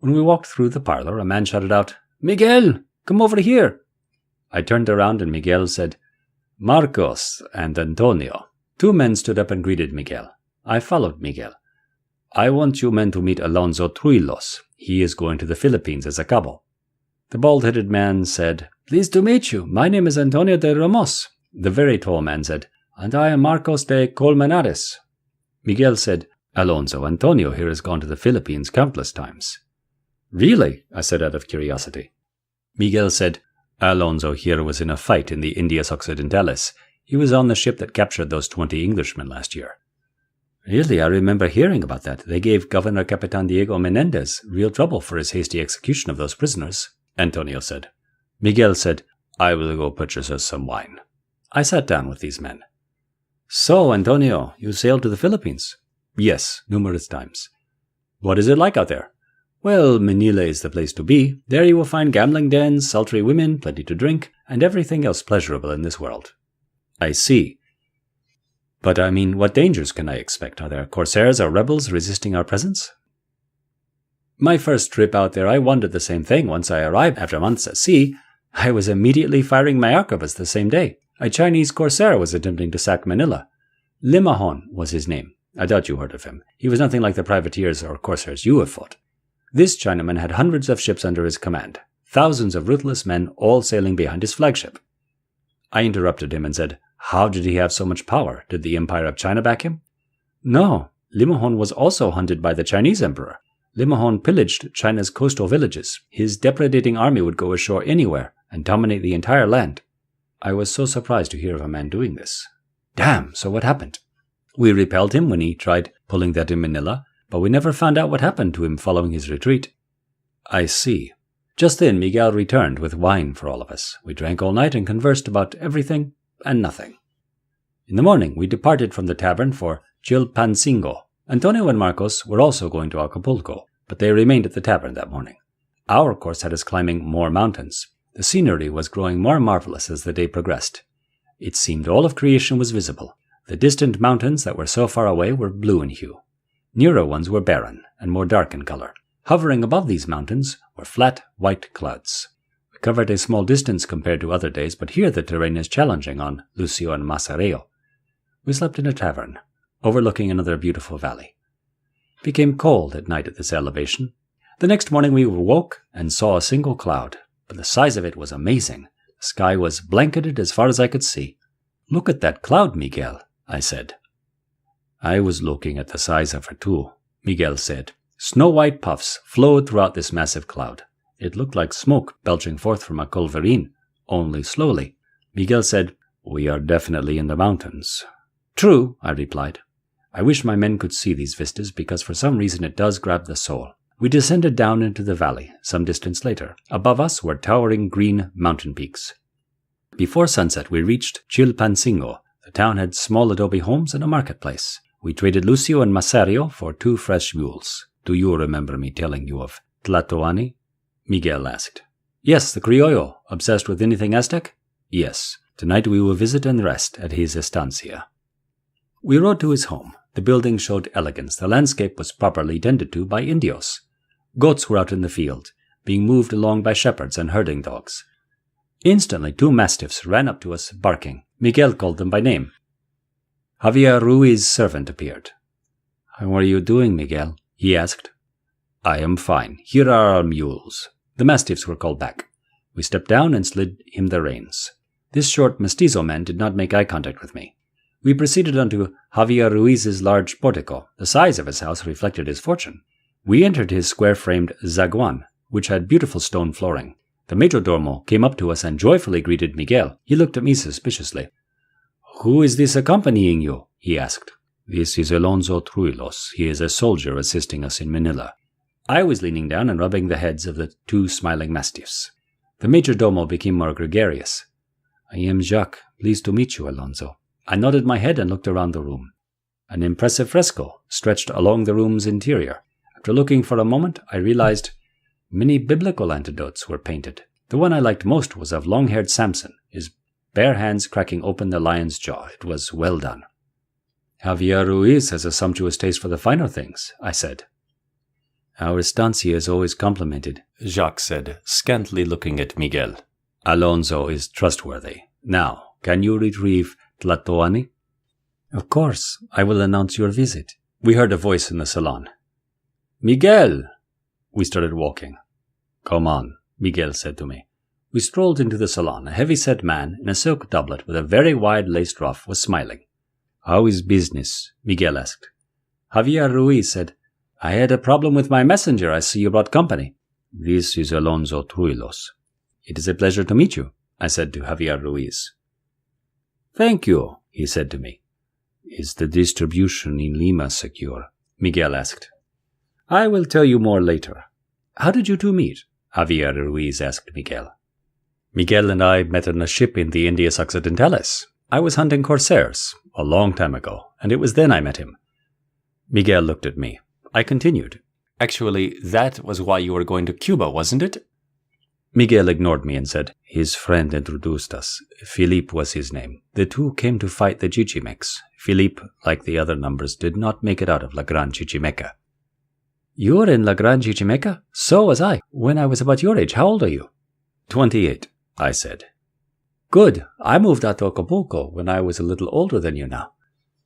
When we walked through the parlor, a man shouted out, "Miguel, come over here!" I turned around and Miguel said, "Marcos and Antonio." 2 men stood up and greeted Miguel. I followed Miguel. "I want you men to meet Alonso Truilos. He is going to the Philippines as a cabo." The bald-headed man said, "Pleased to meet you. My name is Antonio de Ramos." The very tall man said, "And I am Marcos de Colmenares." Miguel said, "Alonso, Antonio here has gone to the Philippines countless times." "Really?" I said out of curiosity. Miguel said, "Alonso here was in a fight in the Indias Occidentales. He was on the ship that captured those 20 Englishmen last year." "Really, I remember hearing about that. They gave Governor Capitan Diego Menendez real trouble for his hasty execution of those prisoners," Antonio said. Miguel said, "I will go purchase us some wine." I sat down with these men. "So, Antonio, you sailed to the Philippines?" "Yes, numerous times." "What is it like out there?" "Well, Manila is the place to be. There you will find gambling dens, sultry women, plenty to drink, and everything else pleasurable in this world." "I see. But I mean, what dangers can I expect? Are there corsairs or rebels resisting our presence?" "My first trip out there, I wondered the same thing once I arrived after months at sea. I was immediately firing my arquebus the same day. A Chinese corsair was attempting to sack Manila. Limahon was his name. I doubt you heard of him. He was nothing like the privateers or corsairs you have fought. This Chinaman had hundreds of ships under his command, thousands of ruthless men all sailing behind his flagship." I interrupted him and said, "How did he have so much power? Did the Empire of China back him?" "No, Limahon was also hunted by the Chinese emperor. Limahon pillaged China's coastal villages. His depredating army would go ashore anywhere and dominate the entire land." I was so surprised to hear of a man doing this. "Damn, so what happened?" "We repelled him when he tried pulling that in Manila, but we never found out what happened to him following his retreat." "I see." Just then Miguel returned with wine for all of us. We drank all night and conversed about everything and nothing. In the morning we departed from the tavern for Chilpancingo. Antonio and Marcos were also going to Acapulco, but they remained at the tavern that morning. Our course had us climbing more mountains. The scenery was growing more marvelous as the day progressed. It seemed all of creation was visible. The distant mountains that were so far away were blue in hue. Nearer ones were barren and more dark in color. Hovering above these mountains were flat, white clouds. We covered a small distance compared to other days, but here the terrain is challenging on Lucio and Masareo. We slept in a tavern, overlooking another beautiful valley. It became cold at night at this elevation. The next morning we awoke and saw a single cloud, but the size of it was amazing. The sky was blanketed as far as I could see. "Look at that cloud, Miguel," I said. "I was looking at the size of her too," Miguel said. Snow-white puffs flowed throughout this massive cloud. It looked like smoke belching forth from a culverin, only slowly. Miguel said, "We are definitely in the mountains." "True," I replied. "I wish my men could see these vistas because for some reason it does grab the soul." We descended down into the valley some distance later. Above us were towering green mountain peaks. Before sunset we reached Chilpancingo. The town had small adobe homes and a marketplace. We traded Lucio and Masario for 2 fresh mules. "Do you remember me telling you of Tlatoani?" Miguel asked. "Yes, the criollo, obsessed with anything Aztec?" "Yes. Tonight we will visit and rest at his estancia." We rode to his home. The building showed elegance. The landscape was properly tended to by Indios. Goats were out in the field, being moved along by shepherds and herding dogs. Instantly 2 mastiffs ran up to us, barking. Miguel called them by name. Javier Ruiz's servant appeared. "How are you doing, Miguel?" he asked. "I am fine. Here are our mules." The mastiffs were called back. We stepped down and slid him the reins. This short mestizo man did not make eye contact with me. We proceeded onto Javier Ruiz's large portico. The size of his house reflected his fortune. We entered his square-framed zaguan, which had beautiful stone flooring. The majordomo came up to us and joyfully greeted Miguel. He looked at me suspiciously. "Who is this accompanying you?" he asked. "This is Alonso Truilos. He is a soldier assisting us in Manila." I was leaning down and rubbing the heads of the 2 smiling mastiffs. The majordomo became more gregarious. I am Jacques. Pleased to meet you, Alonso. I nodded my head and looked around the room. An impressive fresco stretched along the room's interior. After looking for a moment, I realized many biblical antidotes were painted. The one I liked most was of long-haired Samson, his bare hands cracking open the lion's jaw. It was well done. Javier Ruiz has a sumptuous taste for the finer things, I said. Our estancia is always complimented, Jacques said, scantily looking at Miguel. Alonso is trustworthy. Now, can you retrieve Tlatoani? Of course, I will announce your visit. We heard a voice in the salon. Miguel! We started walking. Come on, Miguel said to me. We strolled into the salon. A heavy-set man in a silk doublet with a very wide laced ruff was smiling. How is business? Miguel asked. Javier Ruiz said, I had a problem with my messenger. I see you brought company. This is Alonso Truilos. It is a pleasure to meet you, I said to Javier Ruiz. Thank you, he said to me. Is the distribution in Lima secure? Miguel asked. I will tell you more later. How did you two meet? Javier Ruiz asked Miguel. Miguel and I met on a ship in the Indias Occidentales. I was hunting corsairs a long time ago, and it was then I met him. Miguel looked at me. I continued. Actually, that was why you were going to Cuba, wasn't it? Miguel ignored me and said, His friend introduced us. Philippe was his name. The two came to fight the Chichimecs. Philippe, like the other numbers, did not make it out of La Gran Chichimeca. You were in La Gran Chichimeca? So was I, when I was about your age. How old are you? 28, I said. Good. I moved out to Acapulco when I was a little older than you now.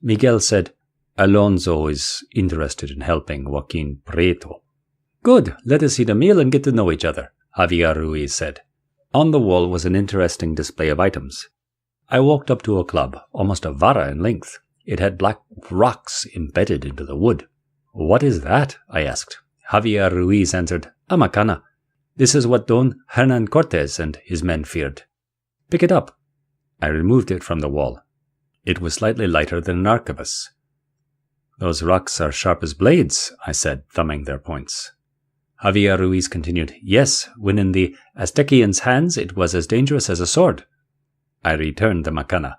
Miguel said, Alonso is interested in helping Joaquin Prieto. Good. Let us eat a meal and get to know each other, Javier Ruiz said. On the wall was an interesting display of items. I walked up to a club, almost a vara in length. It had black rocks embedded into the wood. What is that? I asked. Javier Ruiz answered, A macana. This is what Don Hernan Cortes and his men feared. Pick it up. I removed it from the wall. It was slightly lighter than an arquebus. Those rocks are sharp as blades, I said, thumbing their points. Javier Ruiz continued, Yes, when in the Aztecians' hands it was as dangerous as a sword. I returned the macana.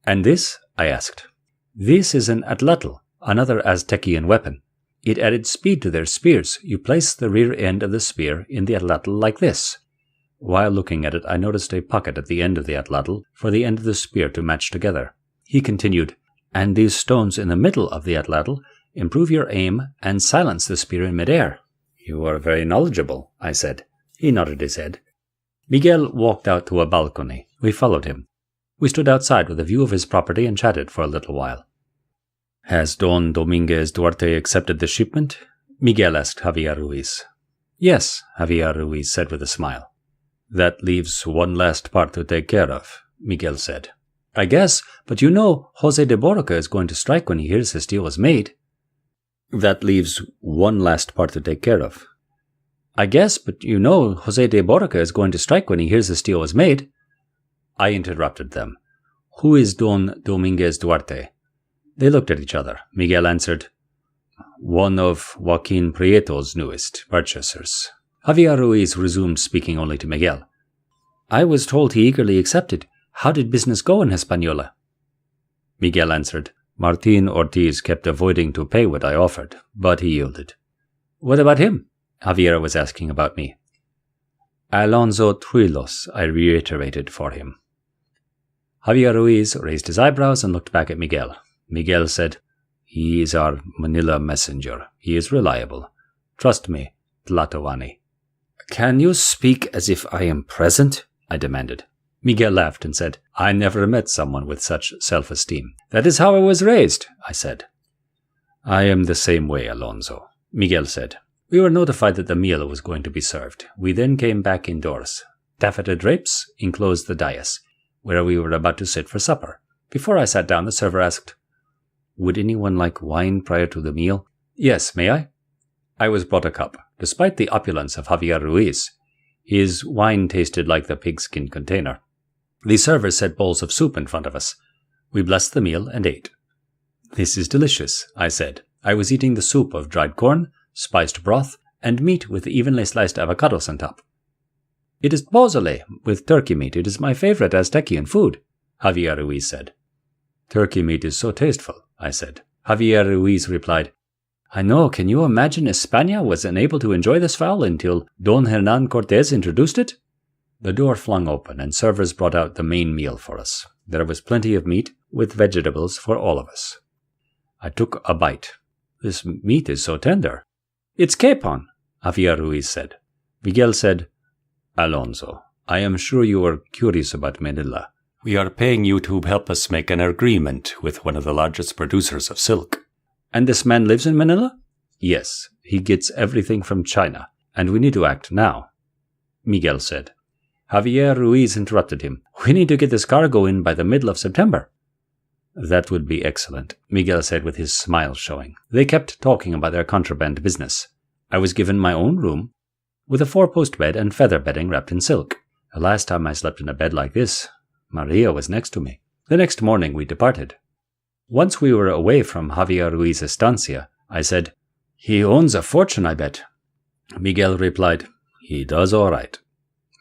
And this? I asked. This is an atlatl, another Aztecian weapon. It added speed to their spears. You place the rear end of the spear in the atlatl like this. While looking at it, I noticed a pocket at the end of the atlatl for the end of the spear to match together. He continued, And these stones in the middle of the atlatl improve your aim and silence the spear in midair. You are very knowledgeable, I said. He nodded his head. Miguel walked out to a balcony. We followed him. We stood outside with a view of his property and chatted for a little while. Has Don Dominguez Duarte accepted the shipment? Miguel asked Javier Ruiz. Yes, Javier Ruiz said with a smile. That leaves one last part to take care of, Miguel said. I guess, but you know Jose de Borca is going to strike when he hears his deal was made. That leaves one last part to take care of. I guess, but you know Jose de Borca is going to strike when he hears his deal was made. I interrupted them. Who is Don Dominguez Duarte? They looked at each other. Miguel answered, One of Joaquin Prieto's newest purchasers. Javier Ruiz resumed, speaking only to Miguel. I was told he eagerly accepted. How did business go in Hispaniola? Miguel answered, Martin Ortiz kept avoiding to pay what I offered, but he yielded. What about him? Javier was asking about me. Alonso Truilos, I reiterated for him. Javier Ruiz raised his eyebrows and looked back at Miguel. Miguel said, He is our Manila messenger. He is reliable. Trust me, Tlatoani. Can you speak as if I am present? I demanded. Miguel laughed and said, I never met someone with such self-esteem. That is how I was raised, I said. I am the same way, Alonso, Miguel said. We were notified that the meal was going to be served. We then came back indoors. Taffeta drapes enclosed the dais, where we were about to sit for supper. Before I sat down, the server asked, Would anyone like wine prior to the meal? Yes, may I? I was brought a cup. Despite the opulence of Javier Ruiz, his wine tasted like the pigskin container. The server set bowls of soup in front of us. We blessed the meal and ate. This is delicious, I said. I was eating the soup of dried corn, spiced broth, and meat with evenly sliced avocados on top. It is pozole with turkey meat. It is my favorite Aztecian food, Javier Ruiz said. Turkey meat is so tasteful, I said. Javier Ruiz replied, I know, can you imagine España was unable to enjoy this fowl until Don Hernan Cortés introduced it? The door flung open and servers brought out the main meal for us. There was plenty of meat, with vegetables for all of us. I took a bite. This meat is so tender. It's capon, Javier Ruiz said. Miguel said, Alonso, I am sure you are curious about Manila. We are paying you to help us make an agreement with one of the largest producers of silk. And this man lives in Manila? Yes, he gets everything from China, and we need to act now, Miguel said. Javier Ruiz interrupted him. We need to get this cargo in by the middle of September. That would be excellent, Miguel said with his smile showing. They kept talking about their contraband business. I was given my own room, with a 4-post bed and feather bedding wrapped in silk. The last time I slept in a bed like this, Maria was next to me. The next morning we departed. Once we were away from Javier Ruiz's estancia, I said, He owns a fortune, I bet. Miguel replied, He does all right.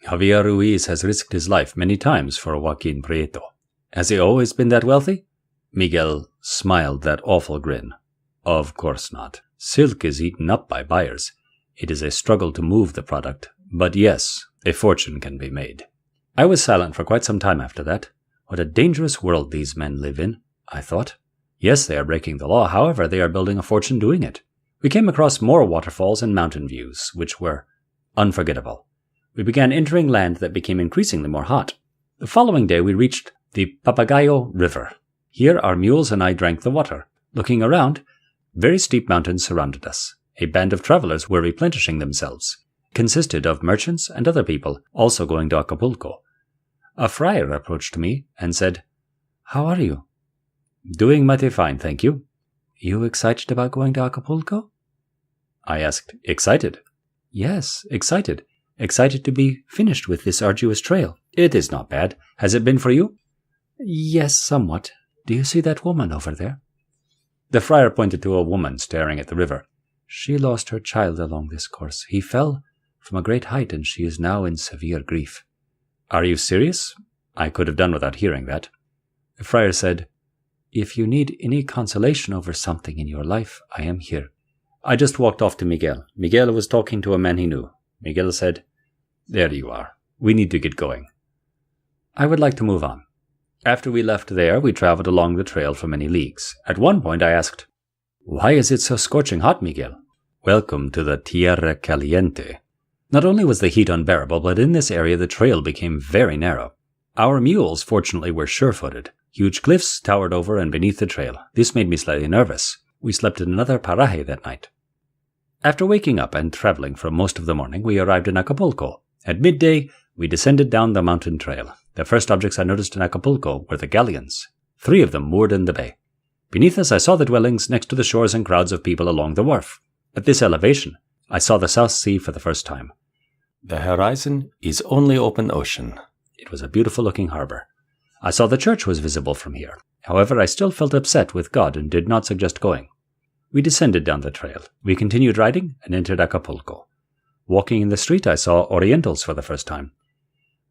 Javier Ruiz has risked his life many times for Joaquin Prieto. Has he always been that wealthy? Miguel smiled that awful grin. Of course not. Silk is eaten up by buyers. It is a struggle to move the product, but yes, a fortune can be made. I was silent for quite some time after that. What a dangerous world these men live in, I thought. Yes, they are breaking the law, however, they are building a fortune doing it. We came across more waterfalls and mountain views, which were unforgettable. We began entering land that became increasingly more hot. The following day we reached the Papagayo River. Here our mules and I drank the water. Looking around, very steep mountains surrounded us. A band of travelers were replenishing themselves. It consisted of merchants and other people, also going to Acapulco. A friar approached me and said, How are you? Doing mighty fine, thank you. You excited about going to Acapulco? I asked, Excited? Yes, excited. Excited to be finished with this arduous trail. It is not bad. Has it been for you? Yes, somewhat. Do you see that woman over there? The friar pointed to a woman staring at the river. She lost her child along this course. He fell from a great height, and she is now in severe grief. Are you serious? I could have done without hearing that. The friar said, If you need any consolation over something in your life, I am here. I just walked off to Miguel. Miguel was talking to a man he knew. Miguel said, There you are. We need to get going. I would like to move on. After we left there, we traveled along the trail for many leagues. At one point I asked, Why is it so scorching hot, Miguel? Welcome to the Tierra Caliente. Not only was the heat unbearable, but in this area the trail became very narrow. Our mules, fortunately, were sure-footed. Huge cliffs towered over and beneath the trail. This made me slightly nervous. We slept in another paraje that night. After waking up and traveling for most of the morning, we arrived in Acapulco. At midday, we descended down the mountain trail. The first objects I noticed in Acapulco were the galleons. 3 of them moored in the bay. Beneath us I saw the dwellings next to the shores and crowds of people along the wharf. At this elevation, I saw the South Sea for the first time. The horizon is only open ocean. It was a beautiful-looking harbor. I saw the church was visible from here. However, I still felt upset with God and did not suggest going. We descended down the trail. We continued riding and entered Acapulco. Walking in the street, I saw Orientals for the first time.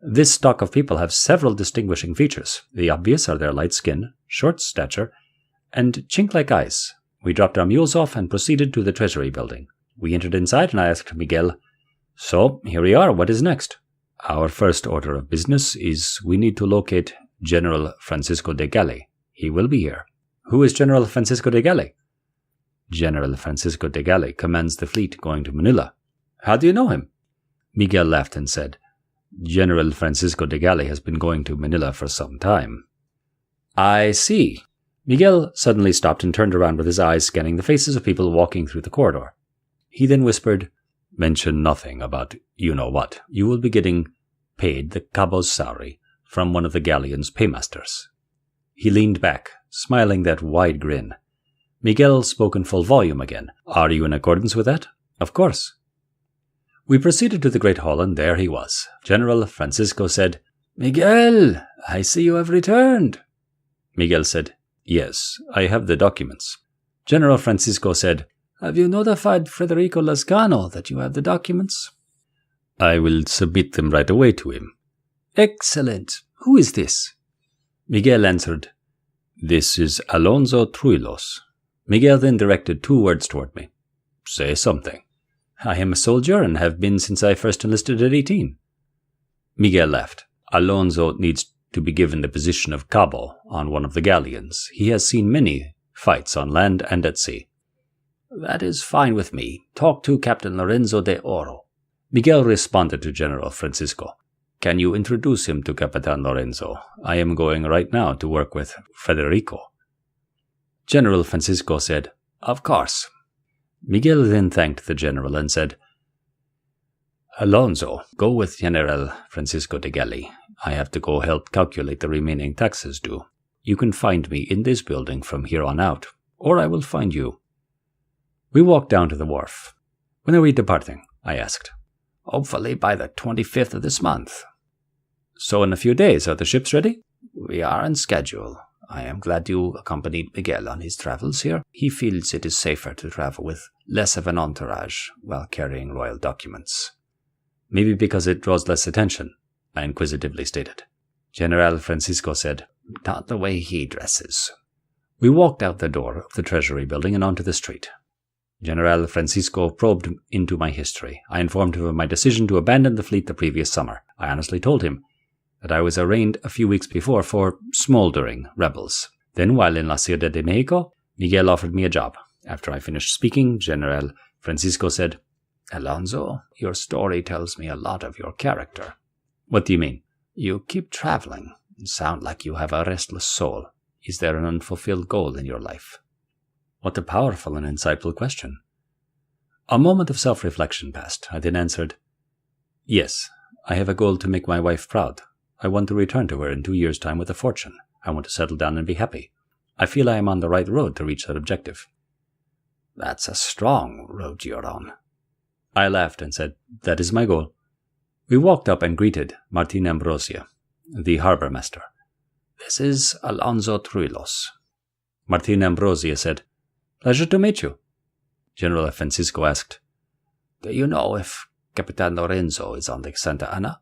This stock of people have several distinguishing features. The obvious are their light skin, short stature, and chink-like eyes. We dropped our mules off and proceeded to the Treasury building. We entered inside and I asked Miguel, So, here we are, what is next? Our first order of business is we need to locate General Francisco de Galle. He will be here. Who is General Francisco de Galle? General Francisco de Galle commands the fleet going to Manila. How do you know him? Miguel laughed and said, General Francisco de Galle has been going to Manila for some time. I see. Miguel suddenly stopped and turned around with his eyes scanning the faces of people walking through the corridor. He then whispered, Mention nothing about you-know-what. You will be getting paid the cabo's salary from one of the galleon's paymasters. He leaned back, smiling that wide grin. Miguel spoke in full volume again. Are you in accordance with that? Of course. We proceeded to the great hall, and there he was. General Francisco said, Miguel, I see you have returned. Miguel said, Yes, I have the documents. General Francisco said, Have you notified Federico Lascano that you have the documents? I will submit them right away to him. Excellent. Who is this? Miguel answered, This is Alonso Truilos. Miguel then directed 2 words toward me. Say something. I am a soldier and have been since I first enlisted at 18. Miguel laughed. Alonso needs to be given the position of cabo on one of the galleons. He has seen many fights on land and at sea. That is fine with me. Talk to Captain Lorenzo de Oro. Miguel responded to General Francisco. Can you introduce him to Capitan Lorenzo? I am going right now to work with Federico. General Francisco said, Of course. Miguel then thanked the general and said, Alonso, go with General Francisco de Galli. I have to go help calculate the remaining taxes due. You can find me in this building from here on out, or I will find you. We walked down to the wharf. When are we departing? I asked. Hopefully by the 25th of this month. So in a few days, are the ships ready? We are on schedule. I am glad you accompanied Miguel on his travels here. He feels it is safer to travel with less of an entourage while carrying royal documents. Maybe because it draws less attention, I inquisitively stated. General Francisco said, Not the way he dresses. We walked out the door of the Treasury building and onto the street. General Francisco probed into my history. I informed him of my decision to abandon the fleet the previous summer. I honestly told him that I was arraigned a few weeks before for smoldering rebels. Then, while in La Ciudad de Mexico, Miguel offered me a job. After I finished speaking, General Francisco said, Alonso, your story tells me a lot of your character. What do you mean? You keep traveling and sound like you have a restless soul. Is there an unfulfilled goal in your life? What a powerful and insightful question. A moment of self-reflection passed. I then answered, Yes, I have a goal to make my wife proud. I want to return to her in 2 years' time with a fortune. I want to settle down and be happy. I feel I am on the right road to reach that objective. That's a strong road you're on. I laughed and said, That is my goal. We walked up and greeted Martin Ambrosia, the harbor master. This is Alonso Truilos. Martin Ambrosia said, Pleasure to meet you. General Francisco asked, Do you know if Capitan Lorenzo is on the Santa Ana?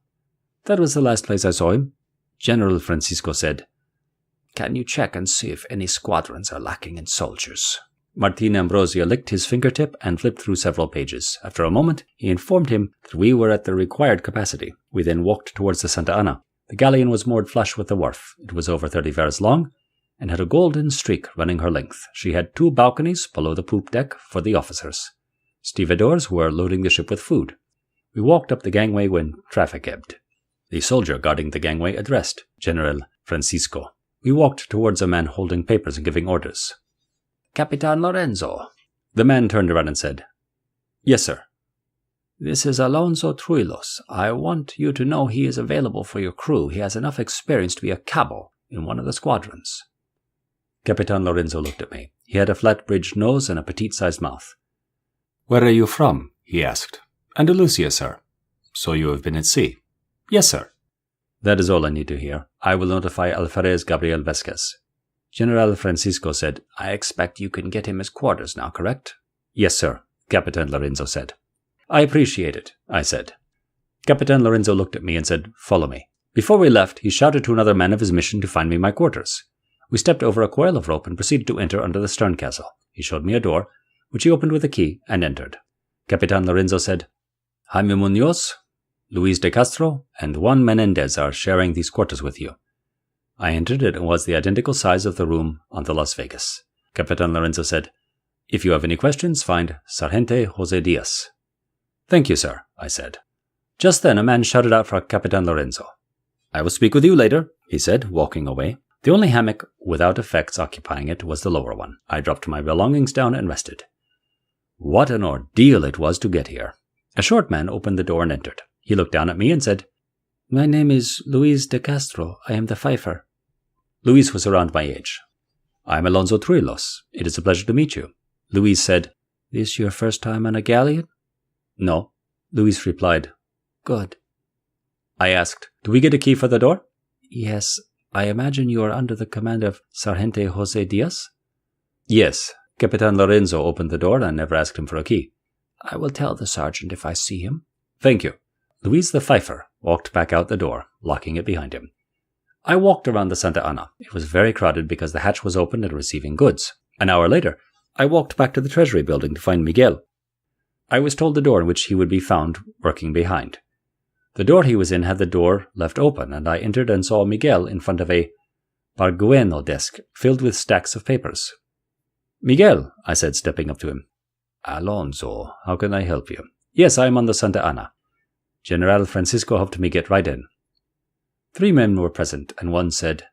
That was the last place I saw him. General Francisco said, Can you check and see if any squadrons are lacking in soldiers? Martin Ambrosia licked his fingertip and flipped through several pages. After a moment, he informed him that we were at the required capacity. We then walked towards the Santa Ana. The galleon was moored flush with the wharf. It was over 30 versts long and had a golden streak running her length. She had 2 balconies below the poop deck for the officers. Stevedores were loading the ship with food. We walked up the gangway when traffic ebbed. The soldier guarding the gangway addressed General Francisco. We walked towards a man holding papers and giving orders. Capitan Lorenzo. The man turned around and said, Yes, sir. This is Alonso Truilos. I want you to know he is available for your crew. He has enough experience to be a cabo in one of the squadrons. Capitan Lorenzo looked at me. He had a flat-bridged nose and a petite-sized mouth. Where are you from? He asked. Andalusia, sir. So you have been at sea? Yes, sir. That is all I need to hear. I will notify Alferez Gabriel Vesquez. General Francisco said, I expect you can get him his quarters now, correct? Yes, sir, Capitan Lorenzo said. I appreciate it, I said. Capitan Lorenzo looked at me and said, Follow me. Before we left, he shouted to another man of his mission to find me my quarters. We stepped over a coil of rope and proceeded to enter under the stern castle. He showed me a door, which he opened with a key, and entered. Capitan Lorenzo said, Jaime Munoz, Luis de Castro, and Juan Menendez are sharing these quarters with you. I entered it and was the identical size of the room on the Las Vegas. Capitan Lorenzo said, If you have any questions, find Sargente Jose Diaz. Thank you, sir, I said. Just then a man shouted out for Capitan Lorenzo. I will speak with you later, he said, walking away. The only hammock without effects occupying it was the lower one. I dropped my belongings down and rested. What an ordeal it was to get here. A short man opened the door and entered. He looked down at me and said, My name is Luis de Castro. I am the fifer. Luis was around my age. I am Alonso Truilos. It is a pleasure to meet you. Luis said, This your first time on a galleon? No. Luis replied, Good. I asked, Do we get a key for the door? Yes. I imagine you are under the command of Sargente Jose Diaz? Yes. Capitan Lorenzo opened the door and I never asked him for a key. I will tell the sergeant if I see him. Thank you. Luis the Fifer walked back out the door, locking it behind him. I walked around the Santa Ana. It was very crowded because the hatch was open and receiving goods. An hour later, I walked back to the Treasury building to find Miguel. I was told the door in which he would be found working behind. The door he was in had the door left open, and I entered and saw Miguel in front of a Bargueno desk filled with stacks of papers. "Miguel," I said, stepping up to him. "Alonso, how can I help you?" "Yes, I am on the Santa Ana. General Francisco helped me get right in." 3 men were present, and one said,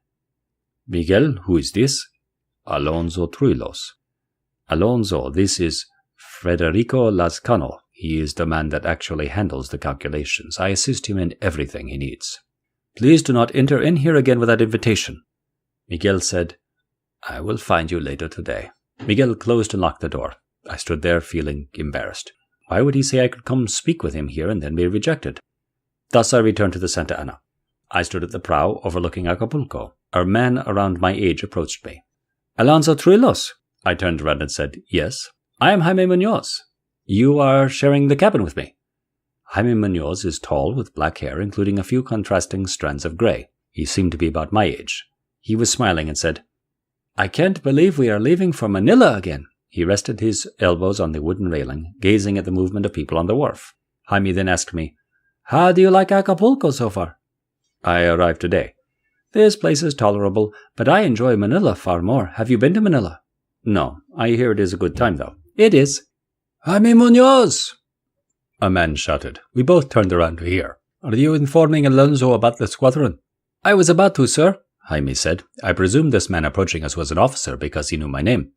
"Miguel, who is this?" "Alonso Truilos." "Alonso, this is Federico Lascano. He is the man that actually handles the calculations. I assist him in everything he needs. Please do not enter in here again without invitation." Miguel said, "I will find you later today." Miguel closed and locked the door. I stood there feeling embarrassed. Why would he say I could come speak with him here and then be rejected? Thus I returned to the Santa Ana. I stood at the prow overlooking Acapulco. A man around my age approached me. "Alonso Truilos?" I turned around and said, "Yes." "I am Jaime Munoz. You are sharing the cabin with me." Jaime Munoz is tall with black hair, including a few contrasting strands of gray. He seemed to be about my age. He was smiling and said, "I can't believe we are leaving for Manila again." He rested his elbows on the wooden railing, gazing at the movement of people on the wharf. Jaime then asked me, "How do you like Acapulco so far?" "I arrived today." "This place is tolerable, but I enjoy Manila far more. Have you been to Manila?" "No. I hear it is a good time, though." "It is." "Jaime Munoz!" a man shouted. We both turned around to hear. "Are you informing Alonso about the squadron?" "I was about to, sir," Jaime said. I presumed this man approaching us was an officer because he knew my name.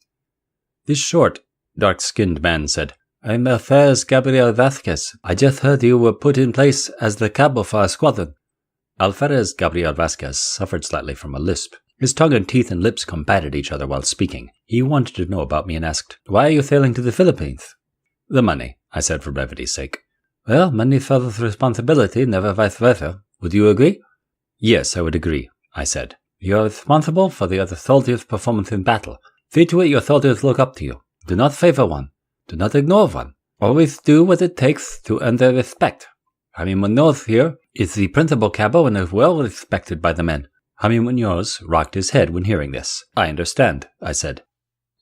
This short, dark-skinned man said, "I'm Alferez Gabriel Vasquez. I just heard you were put in place as the cabo for our squadron." Alferez Gabriel Vasquez suffered slightly from a lisp. His tongue and teeth and lips combated each other while speaking. He wanted to know about me and asked, "Why are you sailing to the Philippines?" "The money," I said for brevity's sake. "Well, money follows responsibility, never vice versa. Would you agree?" "Yes, I would agree," I said. "You are responsible for the other soldiers' performance in battle. See to it your soldiers look up to you. Do not favor one. Do not ignore one. Always do what it takes to earn their respect. Jaime Munoz here is the principal cabo and is well respected by the men." Jaime Munoz rocked his head when hearing this. "I understand," I said.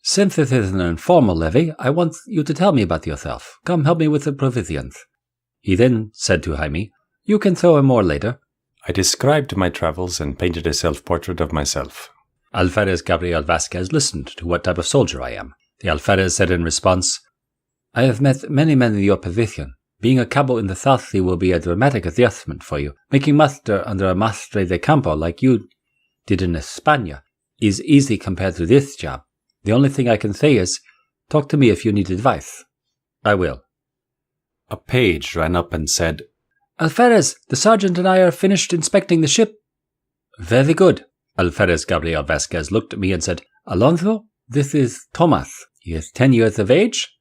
"Since this is an informal levy, I want you to tell me about yourself. Come help me with the provisions." He then said to Jaime, "You can throw in more later." I described my travels and painted a self-portrait of myself. Alferez Gabriel Vasquez listened to what type of soldier I am. The alferez said in response, "I have met many men in your position. Being a cabo in the South Sea will be a dramatic adjustment for you. Making muster under a mastre de campo like you did in España is easy compared to this job. The only thing I can say is, talk to me if you need advice." "I will." A page ran up and said, "Alferez, the sergeant and I are finished inspecting the ship." "Very good." Alferez Gabriel Vasquez looked at me and said, "Alonso, this is Tomas. He is 10 years of age.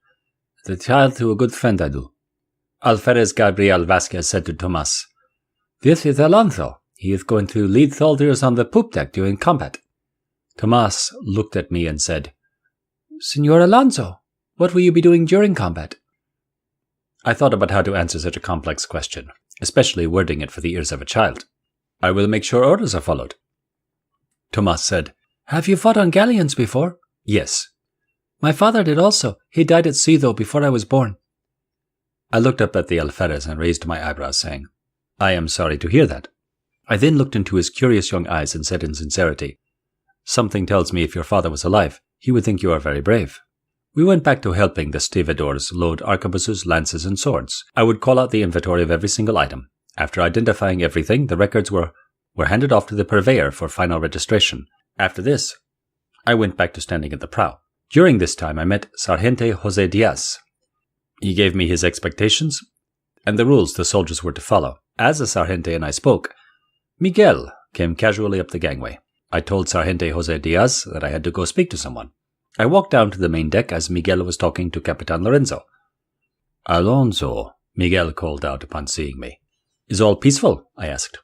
The child to a good friend I do." Alferez Gabriel Vasquez said to Tomas, "This is Alonso. He is going to lead soldiers on the poop deck during combat." Tomas looked at me and said, "Senor Alonso, what will you be doing during combat?" I thought about how to answer such a complex question, especially wording it for the ears of a child. "I will make sure orders are followed." Tomas said, "Have you fought on galleons before?" "Yes." "My father did also. He died at sea, though, before I was born." I looked up at the alferez and raised my eyebrows, saying, "I am sorry to hear that." I then looked into his curious young eyes and said in sincerity, "Something tells me if your father was alive, he would think you are very brave." We went back to helping the stevedores load arquebuses, lances, and swords. I would call out the inventory of every single item. After identifying everything, the records were handed off to the purveyor for final registration. After this, I went back to standing at the prow. During this time, I met Sargente Jose Diaz. He gave me his expectations and the rules the soldiers were to follow. As the Sargente and I spoke, Miguel came casually up the gangway. I told Sargente Jose Diaz that I had to go speak to someone. I walked down to the main deck as Miguel was talking to Capitan Lorenzo. "Alonso," Miguel called out upon seeing me. "Is all peaceful?" I asked.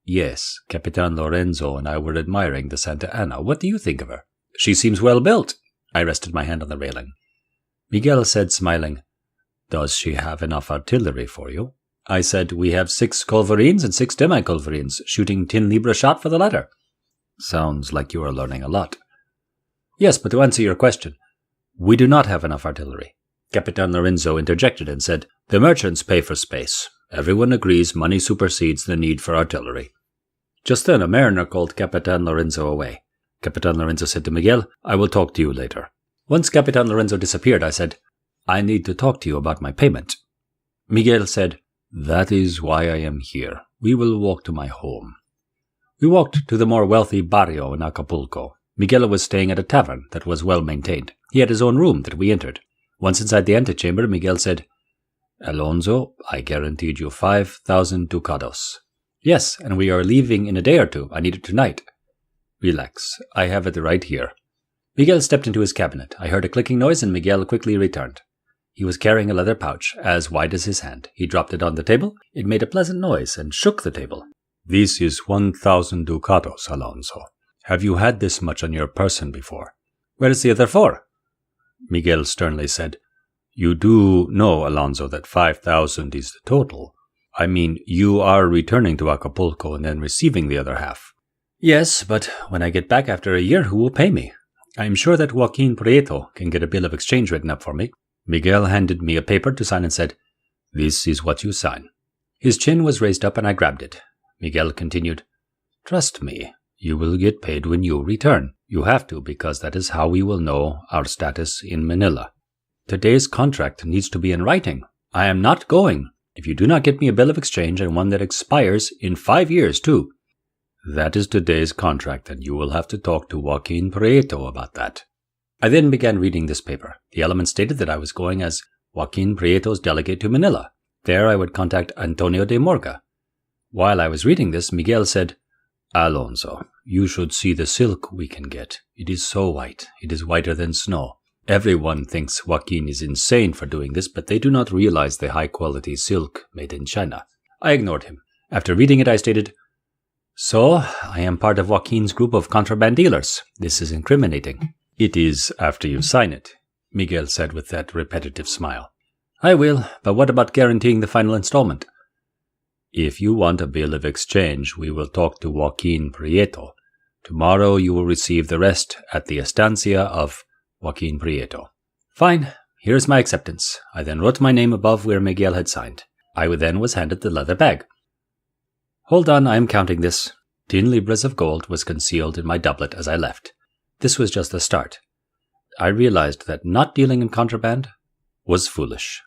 "Yes, Capitan Lorenzo and I were admiring the Santa Ana. What do you think of her?" "She seems well built." I rested my hand on the railing. Miguel said, smiling, "Does she have enough artillery for you?" I said, we have 6 culverines and 6 demi-culverines, shooting 10 libra shot for the latter. Sounds like you are learning a lot. Yes, but to answer your question, we do not have enough artillery. Capitan Lorenzo interjected and said, the merchants pay for space. Everyone agrees money supersedes the need for artillery. Just then a mariner called Capitan Lorenzo away. Capitan Lorenzo said to Miguel, I will talk to you later. Once Capitan Lorenzo disappeared, I said, I need to talk to you about my payment. Miguel said, that is why I am here. We will walk to my home. We walked to the more wealthy barrio in Acapulco. Miguel was staying at a tavern that was well maintained. He had his own room that we entered. Once inside the antechamber, Miguel said, Alonso, I guaranteed you 5,000 ducados. Yes, and we are leaving in a day or two. I need it tonight. Relax. I have it right here. Miguel stepped into his cabinet. I heard a clicking noise and Miguel quickly returned. He was carrying a leather pouch as wide as his hand. He dropped it on the table. It made a pleasant noise and shook the table. This is 1,000 ducados, Alonso. Have you had this much on your person before? Where is the other 4? Miguel sternly said, You do know, Alonso, that 5,000 is the total. I mean, you are returning to Acapulco and then receiving the other half. Yes, but when I get back after a year, who will pay me? I am sure that Joaquin Prieto can get a bill of exchange written up for me. Miguel handed me a paper to sign and said, This is what you sign. His chin was raised up and I grabbed it. Miguel continued, Trust me, you will get paid when you return. You have to, because that is how we will know our status in Manila. Today's contract needs to be in writing. I am not going. If you do not get me a bill of exchange and one that expires in 5 years too. That is today's contract, and you will have to talk to Joaquin Prieto about that. I then began reading this paper. The element stated that I was going as Joaquin Prieto's delegate to Manila. There I would contact Antonio de Morga. While I was reading this, Miguel said, Alonso, you should see the silk we can get. It is so white. It is whiter than snow. Everyone thinks Joaquin is insane for doing this, but they do not realize the high-quality silk made in China. I ignored him. After reading it, I stated, So, I am part of Joaquin's group of contraband dealers. This is incriminating. It is after you sign it, Miguel said with that repetitive smile. I will, but what about guaranteeing the final installment? If you want a bill of exchange, we will talk to Joaquin Prieto. Tomorrow you will receive the rest at the estancia of Joaquin Prieto. Fine, here is my acceptance. I then wrote my name above where Miguel had signed. I then was handed the leather bag. Hold on, I am counting this. 10 libras of gold was concealed in my doublet as I left. This was just the start. I realized that not dealing in contraband was foolish.